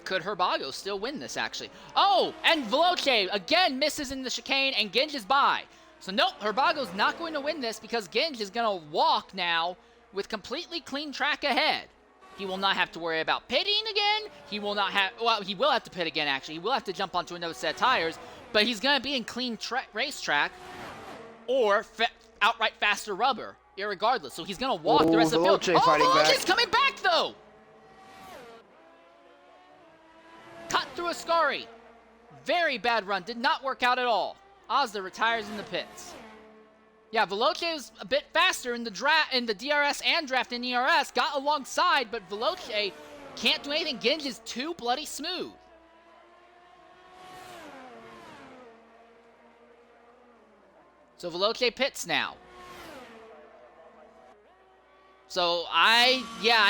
Could Herbago still win this, actually? Oh, and Veloce again misses in the chicane, and Ginge is by. So nope, Herbago's not going to win this because Ginge is going to walk now with completely clean track ahead. He will not have to worry about pitting again. He will not have, well, he will have to pit again, actually. He will have to jump onto another set of tires, but he's going to be in clean racetrack or outright faster rubber, irregardless. So he's going to walk the rest of the field. Veloce fighting Veloce's back. coming back, though! Cut through Ascari. Very bad run. Did not work out at all. Ozda retires in the pits. Yeah, Veloce was a bit faster in the DRS and draft in ERS. Got alongside, but Veloce can't do anything. Ginge is too bloody smooth. So Veloce pits now. So I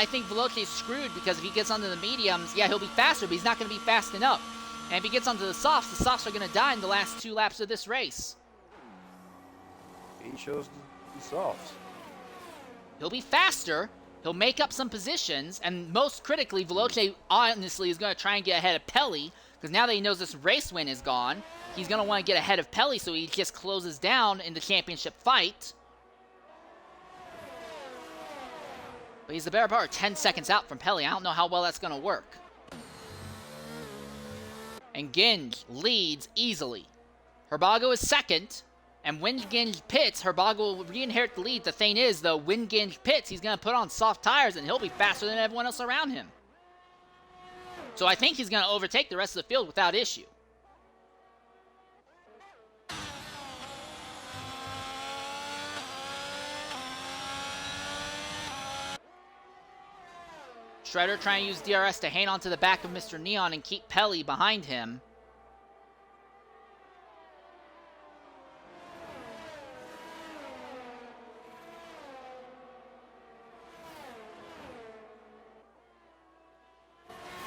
think Veloce is screwed because if he gets onto the mediums, yeah, he'll be faster, but he's not going to be fast enough. And if he gets onto the softs are going to die in the last 2 laps of this race. He shows the softs. He'll be faster, he'll make up some positions, and most critically, Veloce honestly is going to try and get ahead of Pelly, because now that he knows this race win is gone, he's going to want to get ahead of Pelly so he just closes down in the championship fight. But he's the better part 10 seconds out from Pelly. I don't know how well that's going to work. And Ginge leads easily. Herbago is second. And when Ginge pits, Herbago will re-inherit the lead. The thing is, though, when Ginge pits, he's going to put on soft tires and he'll be faster than everyone else around him. So I think he's going to overtake the rest of the field without issue. Shredder trying to use DRS to hang onto the back of Mr. Neon and keep Pelly behind him.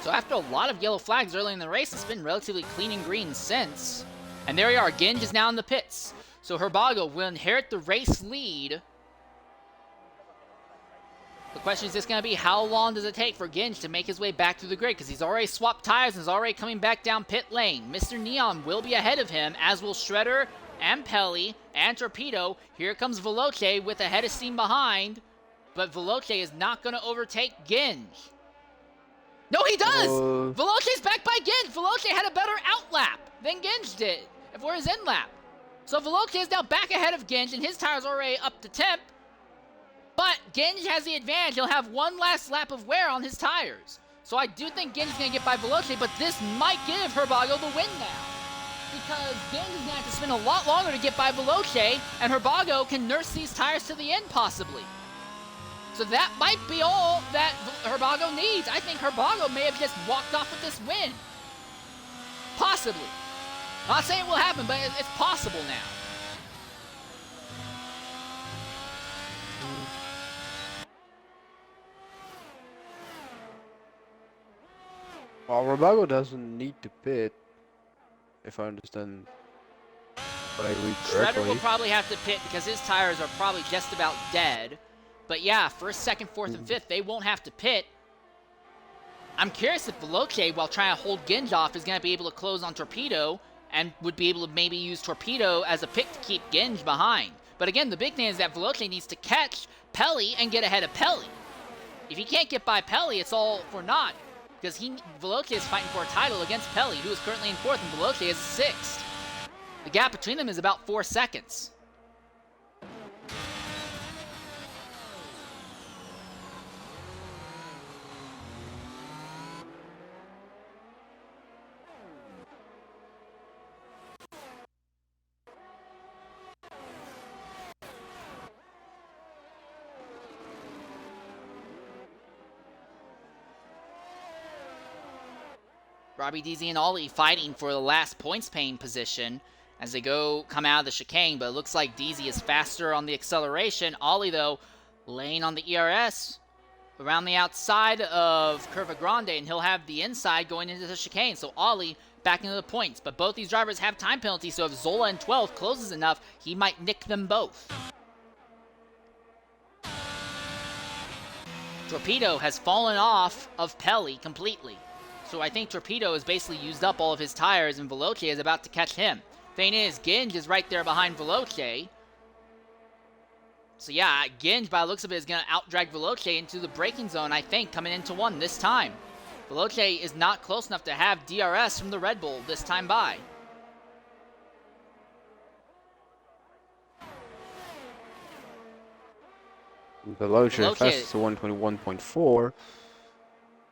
So after a lot of yellow flags early in the race, it's been relatively clean and green since. And there we are, Ginge is now in the pits. So Herbago will inherit the race lead. The question is just going to be, how long does it take for Ginge to make his way back through the grid? Because he's already swapped tires and is already coming back down pit lane. Mr. Neon will be ahead of him, as will Shredder and Pelly and Torpedo. Here comes Veloce with a head of steam behind. But Veloce is not going to overtake Ginge. No, he does! Veloce's back by Ginge! Veloce had a better outlap than Ginge did for his in lap. So Veloce is now back ahead of Ginge, and his tire's already up to temp. But Ginge has the advantage. He'll have one last lap of wear on his tires. So I do think Ginge is going to get by Veloce, but this might give Herbago the win now. Because Ginge is going to have to spend a lot longer to get by Veloce, and Herbago can nurse these tires to the end, possibly. So that might be all that Herbago needs. I think Herbago may have just walked off with this win. Possibly. Not saying it will happen, but it's possible now. Well, Herbago doesn't need to pit, if I understand But I read Shredder will correctly. probably have to pit because his tires are probably just about dead. But yeah, first, second, fourth, and fifth, they won't have to pit. I'm curious if Veloce, while trying to hold Ginge off, is going to be able to close on Torpedo and would be able to maybe use Torpedo as a pick to keep Ginge behind. But again, the big thing is that Veloce needs to catch Pelly and get ahead of Pelly. If he can't get by Pelly, it's all for naught. Because Veloce is fighting for a title against Pelly, who is currently in fourth, and Veloce is sixth. The gap between them is about 4 seconds. Robbie, DZ, and Ollie fighting for the last points paying position as they come out of the chicane, but it looks like DZ is faster on the acceleration. Ollie, though, laying on the ERS around the outside of Curva Grande, and he'll have the inside going into the chicane. So Ollie back into the points, but both these drivers have time penalties, so if Zola in 12th closes enough, he might nick them both. Torpedo has fallen off of Pelly completely. So I think Torpedo has basically used up all of his tires, and Veloce is about to catch him. Thing is, Ginge is right there behind Veloce. So yeah, Ginge, by the looks of it, is going to out-drag Veloce into the braking zone, I think, coming into one this time. Veloce is not close enough to have DRS from the Red Bull this time by. Veloce fastest to 121.4.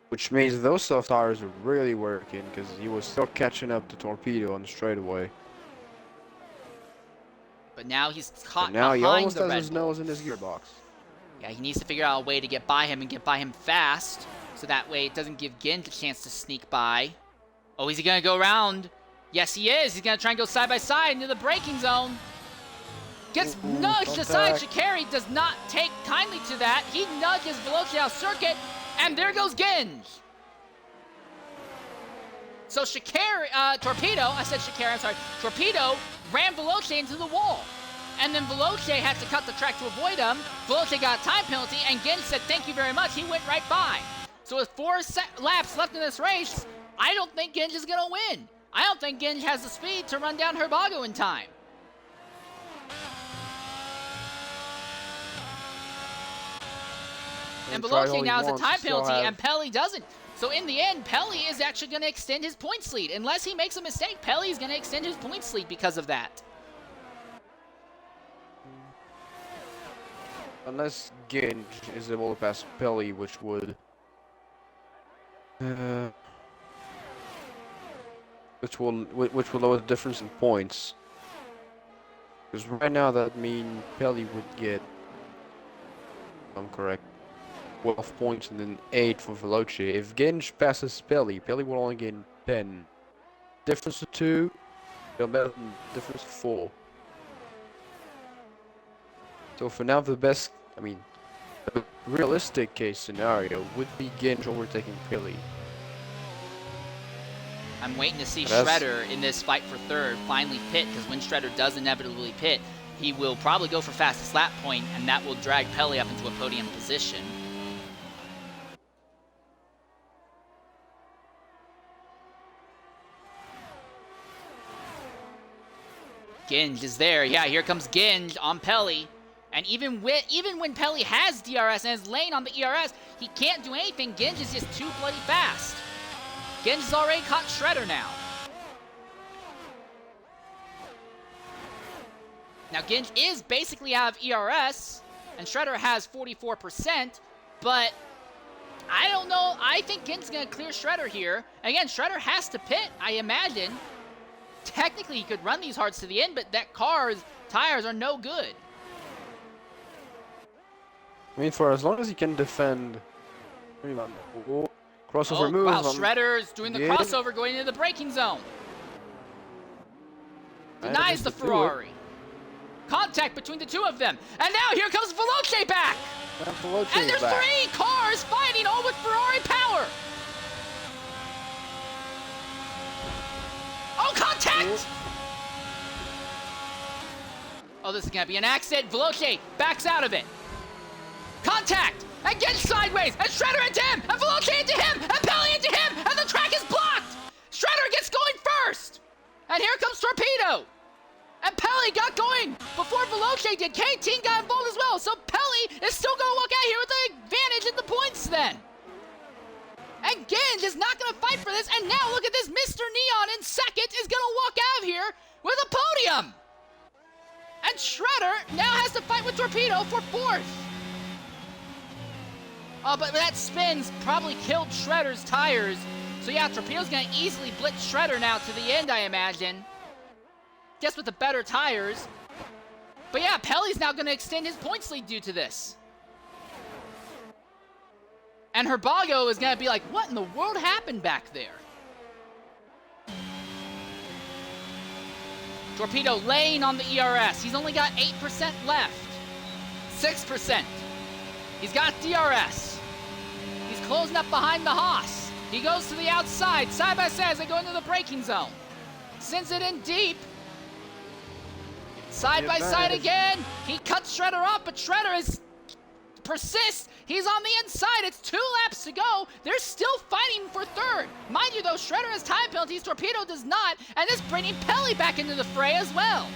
Which means those soft tires are really working, because he was still catching up to Torpedo on the straightaway. But now he's caught Now he behind almost the has Red his Bull. nose in his gearbox. Yeah, he needs to figure out a way to get by him and get by him fast, so that way it doesn't give Ginge a chance to sneak by. Oh, is he going to go around? Yes, he is. He's going to try and go side by side into the braking zone. Gets nudged aside. Shikari does not take kindly to that. He nudges Veloce out circuit, and there goes Ginge. So Torpedo, I said Shikari, I'm sorry. Torpedo ran Veloce into the wall. And then Veloce had to cut the track to avoid him. Veloce got a time penalty, and Ginge said thank you very much. He went right by. So with 4 laps left in this race, I don't think Ginge is going to win. I don't think Ginge has the speed to run down Herbago in time. And Veloce now has a time penalty, and Pelly doesn't. So in the end, Pelly is actually going to extend his points lead. Unless he makes a mistake, Pelly is going to extend his points lead because of that. Unless Ginge is able to pass Pelly, which would... which will lower the difference in points. Because right now that means Pelly would get, if I'm correct, 12 points and then 8 for Veloce. If Ginge passes Pelly, Pelly will only gain 10. Difference of 2, difference of 4. So for now, the best, I mean, the realistic case scenario would be Ginge overtaking Pelly. I'm waiting to see Shredder in this fight for third finally pit, because when Shredder does inevitably pit, he will probably go for fastest lap point, and that will drag Pelly up into a podium position. Ginge is there. Yeah, here comes Ginge on Pelly. And even when Pelly has DRS and is laying on the ERS, he can't do anything. Ginge is just too bloody fast. Ginge has already caught Shredder now. Now Ginge is basically out of ERS, and Shredder has 44%, but I don't know. I think Ginge's going to clear Shredder here. Again, Shredder has to pit, I imagine. Technically, he could run these hards to the end, but that car's tires are no good. I mean, for as long as he can defend... crossover move. Wow, Shredder's doing the crossover going into the braking zone. Denies the Ferrari. Contact between the two of them. And now here comes Veloce back. And there's 3 cars fighting, all with Ferrari power. Oh, contact! Oh, this is going to be an accident. Veloce backs out of it. Contact! And gets sideways! And Shredder into him! And Veloce into him! And Pelly into him! And the track is blocked! Shredder gets going first! And here comes Torpedo! And Pelly got going before Veloce did. K-Teen got involved as well, so Pelly is still going to walk out here with the advantage in the points then. And Ginge is not going to fight for this, and now look at this. Mr. Neon in second is going to walk out of here with a podium. And Shredder now has to fight with Torpedo for fourth. Oh, but that spin's probably killed Shredder's tires. So yeah, Torpedo's going to easily blitz Shredder now to the end, I imagine. Guess with the better tires. But yeah, Pelly's now going to extend his points lead due to this. And Herbago is going to be like, what in the world happened back there? Torpedo laying on the ERS. He's only got 8% left. 6%. He's got DRS. He's closing up behind the Haas. He goes to the outside. Side by side as they go into the braking zone. Sends it in deep. Side by side again. He cuts Shredder off, but Shredder persists. He's on the inside. It's 2 laps to go. They're still fighting for third. Mind you, though, Shredder has time penalties. Torpedo does not. And this bringing Pelly back into the fray as well.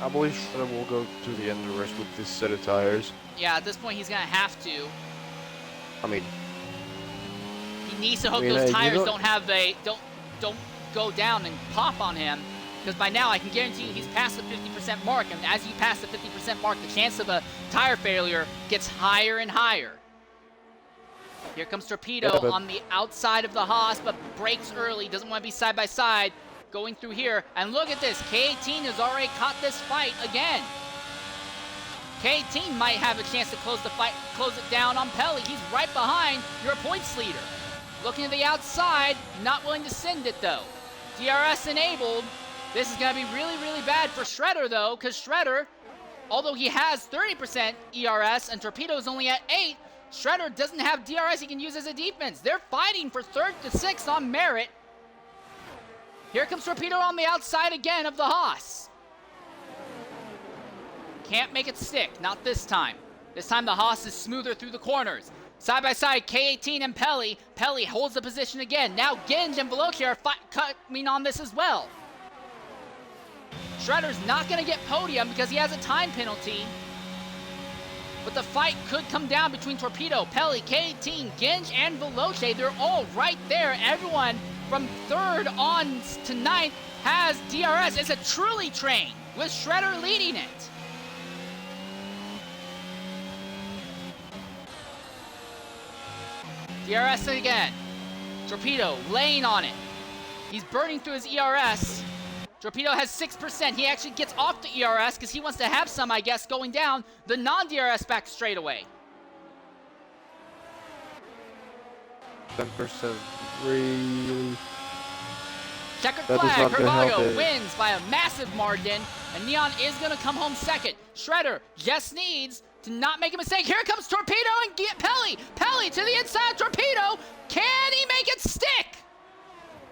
I believe Shredder will go to the end of the race with this set of tires. Yeah, at this point, he's going to have to. I mean, he needs to hope those tires don't go down and pop on him. Because by now, I can guarantee you he's past the 50% mark. And as you pass the 50% mark, the chance of a tire failure gets higher and higher. Here comes Torpedo on the outside of the Haas, but brakes early. Doesn't want to be side by side. Going through here. And look at this. K-18 has already caught this fight again. K-18 might have a chance to close it down on Pelly. He's right behind your points leader. Looking to the outside. Not willing to send it, though. DRS enabled. This is going to be really, really bad for Shredder, though, because Shredder, although he has 30% ERS and Torpedo is only at 8, Shredder doesn't have DRS he can use as a defense. They're fighting for 3rd to 6th on merit. Here comes Torpedo on the outside again of the Haas. Can't make it stick, not this time. This time the Haas is smoother through the corners. Side by side, K-18 and Pelly. Pelly holds the position again. Now Ginge and Veloci are coming on this as well. Shredder's not going to get podium because he has a time penalty. But the fight could come down between Torpedo, Pelly, K-18, Ginge, and Veloci. They're all right there. Everyone from 3rd on to 9th has DRS. It's a truly train with Shredder leading it. DRS again. Torpedo laying on it. He's burning through his ERS. Torpedo has 6%. He actually gets off the ERS because he wants to have some, I guess, going down the non-DRS back straight away. 10% really. Checkered That flag. is not gonna help Herbago it. wins by a massive margin, and Neon is going to come home second. Shredder just needs to not make a mistake. Here comes Torpedo and get Pelly. Pelly to the inside. Torpedo. Can he make it stick?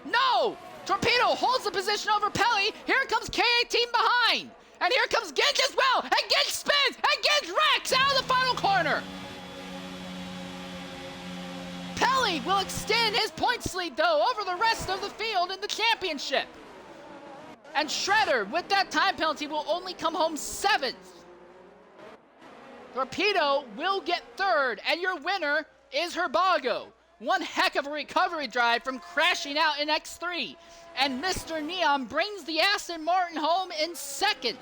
No. Torpedo holds the position over Pelly. Here comes K-18 behind. And here comes Ginge as well. And Ginge spins. And Ginge wrecks out of the final corner. Pelly will extend his points lead, though, over the rest of the field in the championship. And Shredder, with that time penalty, will only come home 7th. Torpedo will get 3rd, and your winner is Herbago. One heck of a recovery drive from crashing out in X3. And Mr. Neon brings the Aston Martin home in 2nd.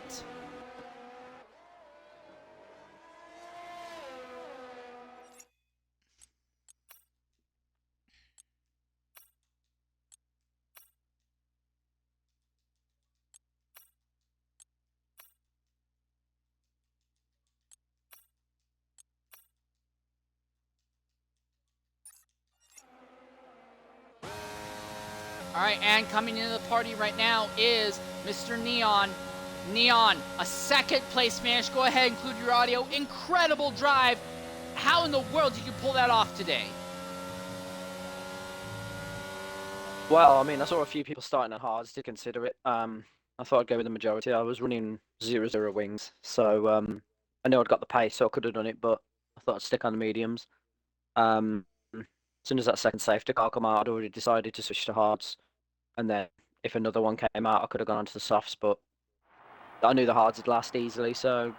All right, and coming into the party right now is Mr. Neon. Neon, a 2nd place finish. Go ahead, include your audio. Incredible drive. How in the world did you pull that off today? Well, I mean, I saw a few people starting at hards to consider it. I thought I'd go with the majority. I was running 0-0 wings, so I knew I'd got the pace, so I could have done it, but I thought I'd stick on the mediums. As soon as that second safety car come out, I'd already decided to switch to hards, and then if another one came out, I could have gone on to the softs, but I knew the hards would last easily, so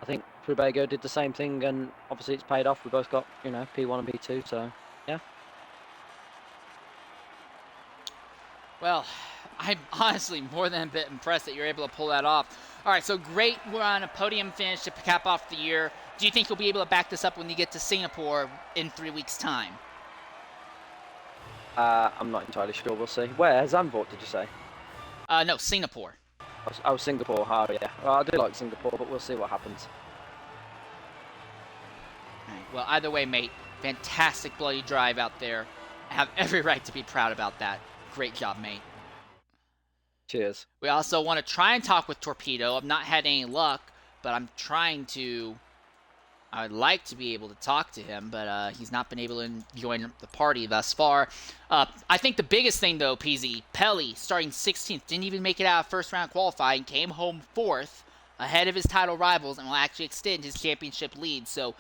I think Rubago did the same thing, and obviously it's paid off. We both got, P1 and P2, so yeah. Well, I'm honestly more than a bit impressed that you're able to pull that off. All right, so great. We're on a podium finish to cap off the year. Do you think you'll be able to back this up when you get to Singapore in 3 weeks' time? I'm not entirely sure. We'll see. Where? Zandvoort, did you say? No, Singapore. Oh, Singapore. Oh, yeah. Well, I do like Singapore, but we'll see what happens. All right, well, either way, mate, fantastic bloody drive out there. I have every right to be proud about that. Great job, mate. Cheers. We also want to try and talk with Torpedo. I've not had any luck, but I'm trying to. I would like to be able to talk to him, but he's not been able to join the party thus far. I think the biggest thing, though, PZ, Pelly starting 16th, didn't even make it out of first round qualifying, came home 4th, ahead of his title rivals, and will actually extend his championship lead. So,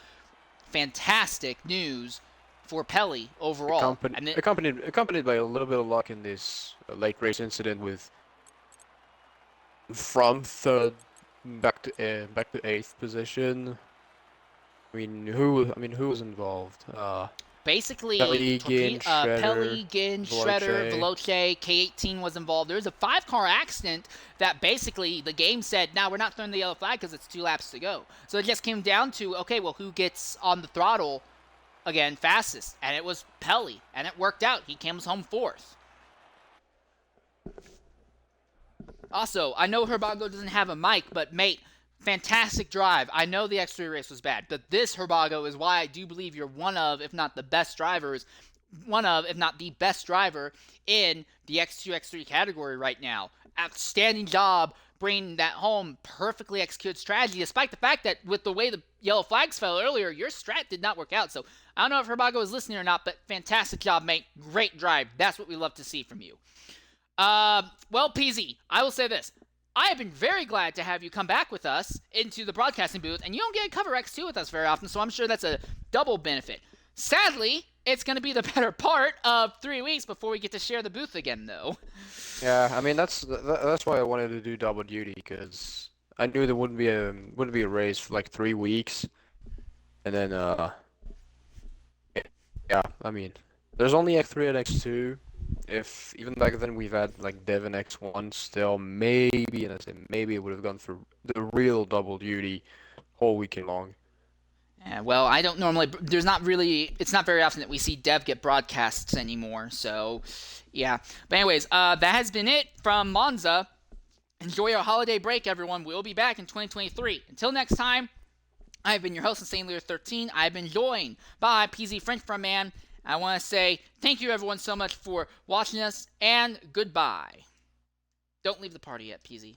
fantastic news for Pelly overall. Accompanied by a little bit of luck in this late race incident with from third back to 8th position. I mean, who was involved? Basically, Pelly, Ginn, Shredder, Veloce, K18 was involved. There was a 5-car accident that basically the game said, now we're not throwing the yellow flag because it's 2 laps to go. So it just came down to, okay, well, who gets on the throttle again fastest? And it was Pelly, and it worked out. He comes home 4th. Also, I know Herbago doesn't have a mic, but mate, fantastic drive. I know the X3 race was bad, but this Herbago is why I do believe you're one of, if not the best drivers, one of, if not the best driver in the X2, X3 category right now. Outstanding job bringing that home. Perfectly executed strategy, despite the fact that with the way the yellow flags fell earlier, your strat did not work out. So I don't know if Herbago is listening or not, but fantastic job, mate. Great drive. That's what we love to see from you. Well, PZ, I will say this. I have been very glad to have you come back with us into the broadcasting booth, and you don't get to cover X2 with us very often, so I'm sure that's a double benefit. Sadly, it's going to be the better part of 3 weeks before we get to share the booth again, though. Yeah, I mean that's why I wanted to do double duty, because I knew there wouldn't be a race for like 3 weeks, and then yeah, I mean there's only X3 and X2. If even back then we've had like Dev and X1 still, maybe, and I say maybe, it would have gone for the real double duty whole weekend long. Yeah, well, I don't normally. It's not very often that we see Dev get broadcasts anymore. So, yeah. But anyways, that has been it from Monza. Enjoy your holiday break, everyone. We'll be back in 2023. Until next time, I've been your host, Insane Leader 13. I've been joined by PZ French Fry Man. I want to say thank you, everyone, so much for watching us, and goodbye. Don't leave the party yet, PZ.